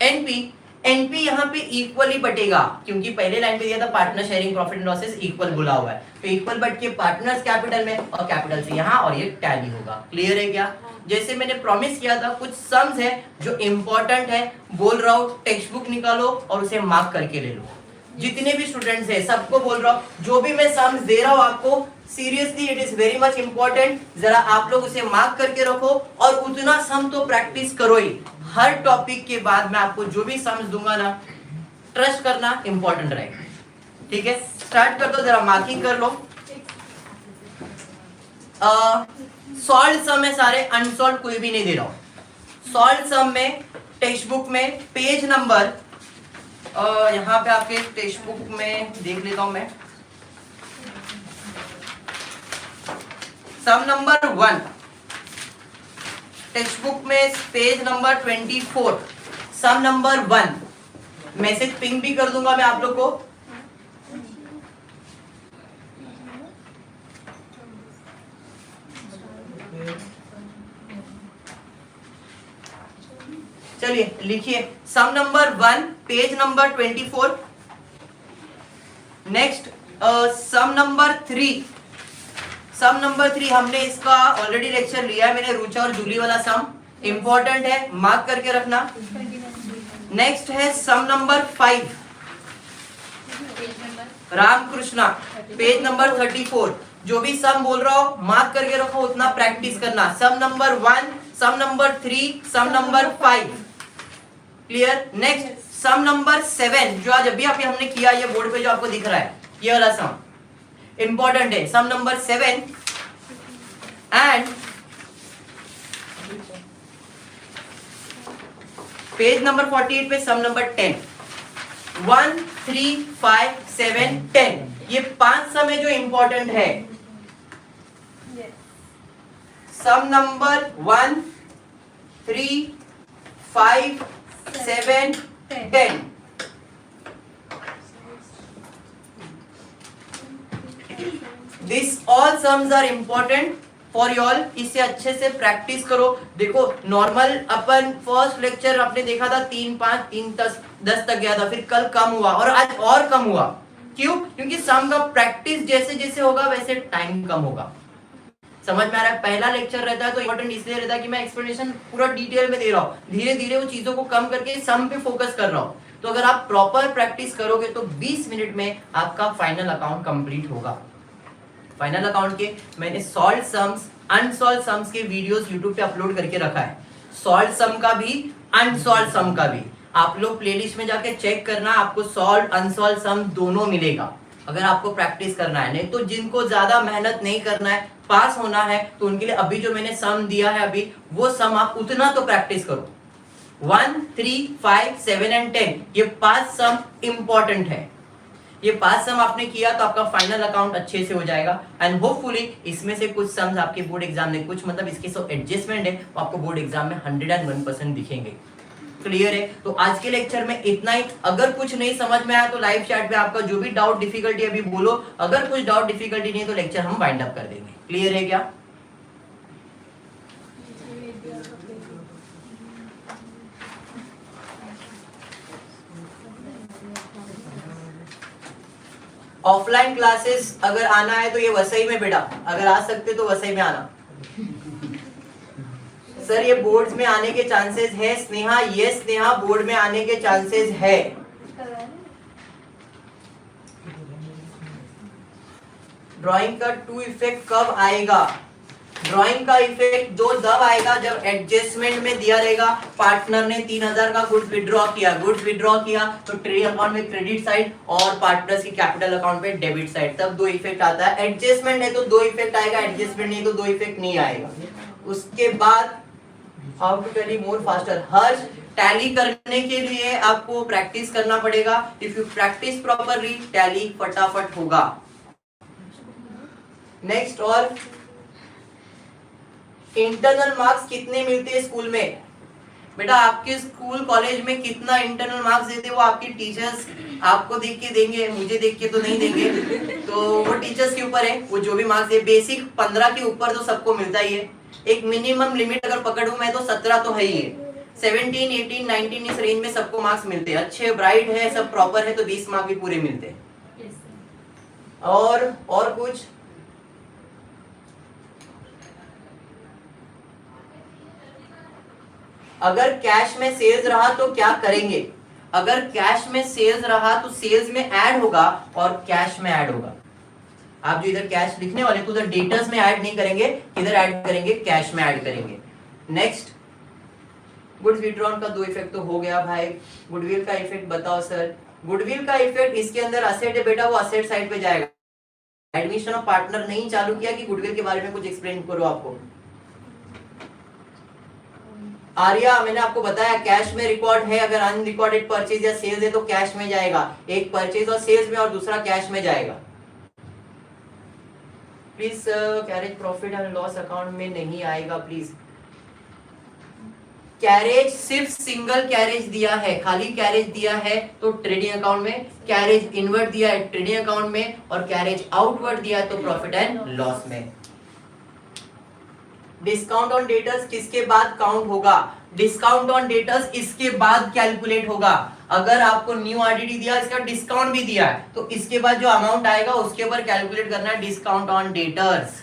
एनपी, एनपी यहाँ पे इक्वली बटेगा क्योंकि पहले लाइन पे दिया था partner sharing profit and losses equal बोला हुआ है, तो इक्वल बट के पार्टनर्स कैपिटल में और कैपिटल से यहाँ, और ये टैली होगा। क्लियर है क्या, जैसे मैंने प्रॉमिस किया था कुछ सम्स है जो इंपॉर्टेंट है, बोल रहा हूँ टेक्स्ट बुक निकालो और उसे मार्क करके ले लो। जितने भी स्टूडेंट्स हैं सबको बोल रहा हूँ जो भी मैं सम्स दे रहा हूँ आपको, seriously it is very much important. जरा आप लोग उसे मार्क करके रखो और उतना सम तो प्रैक्टिस करो ही। हर टॉपिक के बाद मैं आपको जो भी सम्स दूंगा ना, ट्रस्ट करना इंपॉर्टेंट रहेगा। ठीक है, स्टार्ट कर दो, जरा मार्किंग कर लो। सॉल्व सम है सारे, अनसॉल्व कोई भी नहीं दे रहा हूं। सॉल्व सम में टेक्स्ट बुक में पेज नंबर, यहाँ पे आपके टेक्स्ट बुक में देख लेता हूं मैं, सम नंबर 1 टेक्स्ट बुक में page number 24, sum number 1। Message ping भी कर दूंगा मैं आप लोग को। चलिए लिखिए, sum number 1 page number 24। Next sum number 3, sum number 3 हमने इसका ऑलरेडी लेक्चर लिया है मैंने, रुचा और जूली वाला सम इंपॉर्टेंट है, मार्क करके रखना। नेक्स्ट है सम नंबर 5 रामकृष्णा, पेज नंबर 34। जो भी सम बोल रहा हो मार्क करके रखो, उतना प्रैक्टिस करना। Sum number 1, sum number 3, sum number 5। Clear. Next sum number 7 जो आज अभी हमने किया, ये बोर्ड पे जो आपको दिख रहा है ये वाला सम इंपॉर्टेंट है। सम नंबर 7 एंड पेज नंबर 48 पे सम नंबर 10। 1, 3, 5, 7, 10 ये 5 सम है जो इंपॉर्टेंट है। सम number 1, 3, 5, 7, 10. This all sums are important for you all. इसे अच्छे से प्रैक्टिस करो. देखो नॉर्मल अपन फर्स्ट लेक्चर आपने देखा था 3, 5, 3, 10 तक गया था, फिर कल कम हुआ और आज और कम हुआ. क्यों? क्योंकि सम का प्रैक्टिस जैसे जैसे होगा वैसे टाइम कम होगा. समझ में आ रहा है? पहला लेक्चर रहता है तो इम्पोर्टेंट इसलिए रहता है कि मैं एक्सप्लेनेशन पूरा डिटेल में दे रहा हूँ, धीरे धीरे वो चीजों को कम करके सम पे फोकस कर रहा हूँ. तो अगर आप प्रॉपर प्रैक्टिस करोगे तो 20 मिनट में आपका फाइनल अकाउंट कंप्लीट होगा. फाइनल अकाउंट के मैंने सॉल्व सम्स, अनसॉल्व सम्स के वीडियोस यूट्यूब पे अपलोड करके रखा है. सॉल्व सम का भी, अनसॉल्व सम का भी. आप लोग प्लेलिस्ट में जाके चेक करना, आपको सॉल्व अनसॉल्व सम दोनों मिलेगा अगर आपको प्रैक्टिस करना है. नहीं तो जिनको ज्यादा मेहनत नहीं करना है, पास होना है, तो उनके लिए अभी जो मैंने सम दिया है अभी वो सम आप उतना तो प्रैक्टिस करो. 1, 3, 5, 7 एंड 10 ये 5 सम इंपॉर्टेंट है. ये 5 सम आपने किया तो आपका फाइनल अकाउंट अच्छे से हो जाएगा. एंड होपफुली इसमें से कुछ सम्स आपके बोर्ड एग्जाम में, कुछ मतलब इसके सब एडजस्टमेंट है वो आपको बोर्ड एग्जाम में 101% दिखेंगे. क्लियर है? तो आज के लेक्चर में इतना ही. अगर कुछ नहीं समझ में आया तो लाइव चैट पे आपका जो भी डाउट डिफिकल्टी अभी बोलो. अगर कुछ डाउट डिफिकल्टी नहीं तो लेक्चर हम वाइंड अप कर देंगे. क्लियर है क्या? ऑफलाइन क्लासेस अगर आना है तो ये वसई में बेटा, अगर आ सकते तो वसई में आना. सर ये बोर्ड्स में आने के चांसेस है स्नेहा? यस स्नेहा, बोर्ड में आने के चांसेस है. ड्राइंग का 2 इफेक्ट कब आएगा? ड्राइंग का इफेक्ट तब आएगा जब एडजस्टमेंट में दिया रहेगा पार्टनर ने 3000 का गुड्स विड्रॉ किया, तो ट्रेडिंग अकाउंट में क्रेडिट साइड और पार्टनर्स की कैपिटल अकाउंट में डेबिट साइड, तब 2 इफेक्ट आता है. एडजस्टमेंट है तो 2 इफेक्ट आएगा, एडजस्टमेंट नहीं तो 2 इफेक्ट नहीं आएगा. उसके बाद how to tally more faster. Harsh, tally करने के लिए आपको प्रैक्टिस करना पड़ेगा. If you practice properly tally फटाफट होगा. नेक्स्ट, और इंटरनल मार्क्स कितने मिलते हैं स्कूल में? बेटा आपके स्कूल कॉलेज में कितना इंटरनल मार्क्स देते हैं वो आपकी टीचर्स आपको देख के देंगे, मुझे देख के तो नहीं देंगे. तो वो टीचर्स के ऊपर है. वो जो भी मार्क्स है, बेसिक 15 के ऊपर तो सबको मिलता ही है. एक मिनिमम लिमिट अगर पकड़ूं मैं तो 17 तो है ही है. 17, 18, 19 इस रेंज में सबको मार्क्स मिलते हैं. अच्छे ब्राइट है, सब प्रॉपर है तो 20 मार्क्स भी पूरे मिलते हैं. और कुछ अगर कैश में सेल्स रहा तो क्या करेंगे? अगर कैश में सेल्स रहा तो सेल्स में ऐड होगा और कैश में ऐड होगा. आप जो इधर कैश लिखने वाले तो उधर डेटर्स में ऐड नहीं करेंगे, इधर ऐड करेंगे, कैश में ऐड करेंगे. नेक्स्ट, गुड्स विड्रॉन का 2 इफेक्ट तो हो गया भाई. गुडविल का इफेक्ट बताओ सर. गुडविल का इफेक्ट इसके अंदर असेट है बेटा, वो असेट साइड पे जाएगा. एडमिशन ऑफ पार्टनर नहीं चालू किया कि गुडविल के बारे में कुछ एक्सप्लेन करो आपको. आर्या, मैंने आपको बताया कैश में रिकॉर्ड है. अगर अनरिकॉर्डेड परचेज या सेल्स है तो कैश में जाएगा. एक परचेज और सेल्स में और दूसरा कैश में जाएगा. Please carriage profit and loss account में नहीं आएगा प्लीज. कैरेज सिर्फ सिंगल कैरेज दिया है, खाली कैरेज दिया है तो ट्रेडिंग अकाउंट में, कैरेज इनवर्ट दिया है ट्रेडिंग अकाउंट में, और कैरेज आउटवर्ड दिया है तो प्रॉफिट एंड लॉस में. डिस्काउंट ऑन डेटर्स किसके बाद काउंट होगा? डिस्काउंट ऑन डेटर्स इसके बाद कैलकुलेट होगा. अगर आपको न्यू आरडीडी दिया, इसका डिस्काउंट भी दिया है तो इसके बाद जो अमाउंट आएगा उसके ऊपर कैलकुलेट करना है discount on debtors.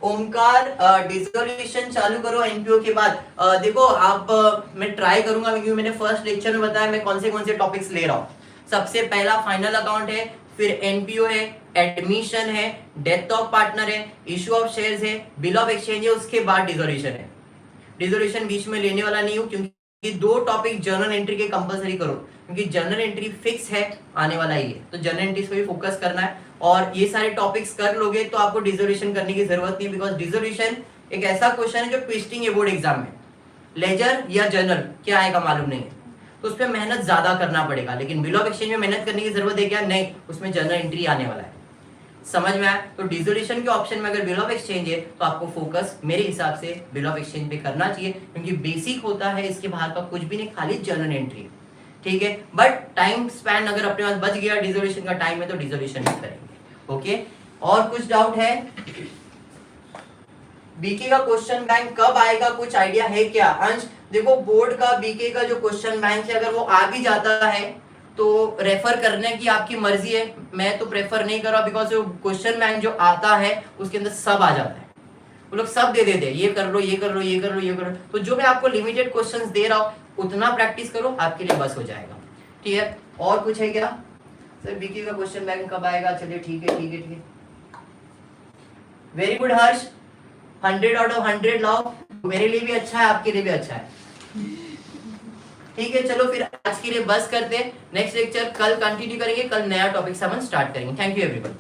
Omkar, dissolution चालू करो एनपीओ के बाद. देखो आप, मैं ट्राई करूंगा क्योंकि मैंने फर्स्ट लेक्चर में बताया मैं कौन से टॉपिक्स ले रहा हूं. सबसे पहला फाइनल अकाउंट है, फिर एनपीओ है, एडमिशन है, डेथ ऑफ पार्टनर है, इशू ऑफ शेयर्स है, बिल ऑफ एक्सचेंज है, उसके बाद डिसोल्यूशन है. डिसोल्यूशन बीच में लेने वाला नहीं हूं क्योंकि 2 टॉपिक जर्नल एंट्री के कंपलसरी करो, क्योंकि जर्नल एंट्री फिक्स है आने वाला ही है, तो जर्नल एंट्री पे भी फोकस करना है. और ये सारे टॉपिक्स कर लोगे तो आपको डिसोल्यूशन करने की जरूरत नहीं, बिकॉज डिसोल्यूशन एक ऐसा क्वेश्चन है जो ट्विस्टिंग है बोर्ड एग्जाम में. लेजर या जर्नल क्या आएगा मालूम नहीं है, तो उस पर मेहनत ज्यादा करना पड़ेगा. लेकिन बिल ऑफ एक्सचेंज में मेहनत करने की जरूरत है क्या? नहीं, उसमें जर्नल एंट्री आने वाला है. समझ में आया? तो डिसोल्यूशन के ऑप्शन में अगर बिल ऑफ एक्सचेंज है तो आपको फोकस मेरे हिसाब से बिल ऑफ एक्सचेंज पे करना चाहिए, क्योंकि बेसिक होता है, इसके बाहर का कुछ भी नहीं, खाली जर्नल एंट्री। ठीक है, बट टाइम स्पैन अगर अपने पास बच गया, डिसोल्यूशन का टाइम है तो डिसोल्यूशन भी करेंगे। ओके, और कुछ डाउट है? बीके का क्वेश्चन बैंक कब आएगा, कुछ आइडिया है क्या? अंश देखो, बोर्ड का बीके का जो क्वेश्चन बैंक है, अगर वो आ भी जाता है तो रेफर करने की आपकी मर्जी है, मैं तो प्रेफर नहीं कर रहा, बिकॉज जो क्वेश्चन बैंक जो आता है उसके अंदर सब आ जाता है, वो लोग सब दे देते हैं, ये कर लो, ये कर लो, ये कर लो, ये कर लो। तो जो मैं आपको लिमिटेड क्वेश्चंस दे रहा हूँ उतना प्रैक्टिस करो, आपके लिए बस हो जाएगा। ठीक है, और कुछ है क्या? सर बीके का क्वेश्चन बैंक कब आएगा? चलिए ठीक है, ठीक है, ठीक है, very good Harsh, 100 out of 100 लाओ, मेरे लिए भी अच्छा है, आपके लिए भी अच्छा है। ठीक है, चलो फिर आज के लिए बस करते हैं, नेक्स्ट लेक्चर कल कंटिन्यू करेंगे, कल नया टॉपिक समझ स्टार्ट करेंगे। Thank you everyone.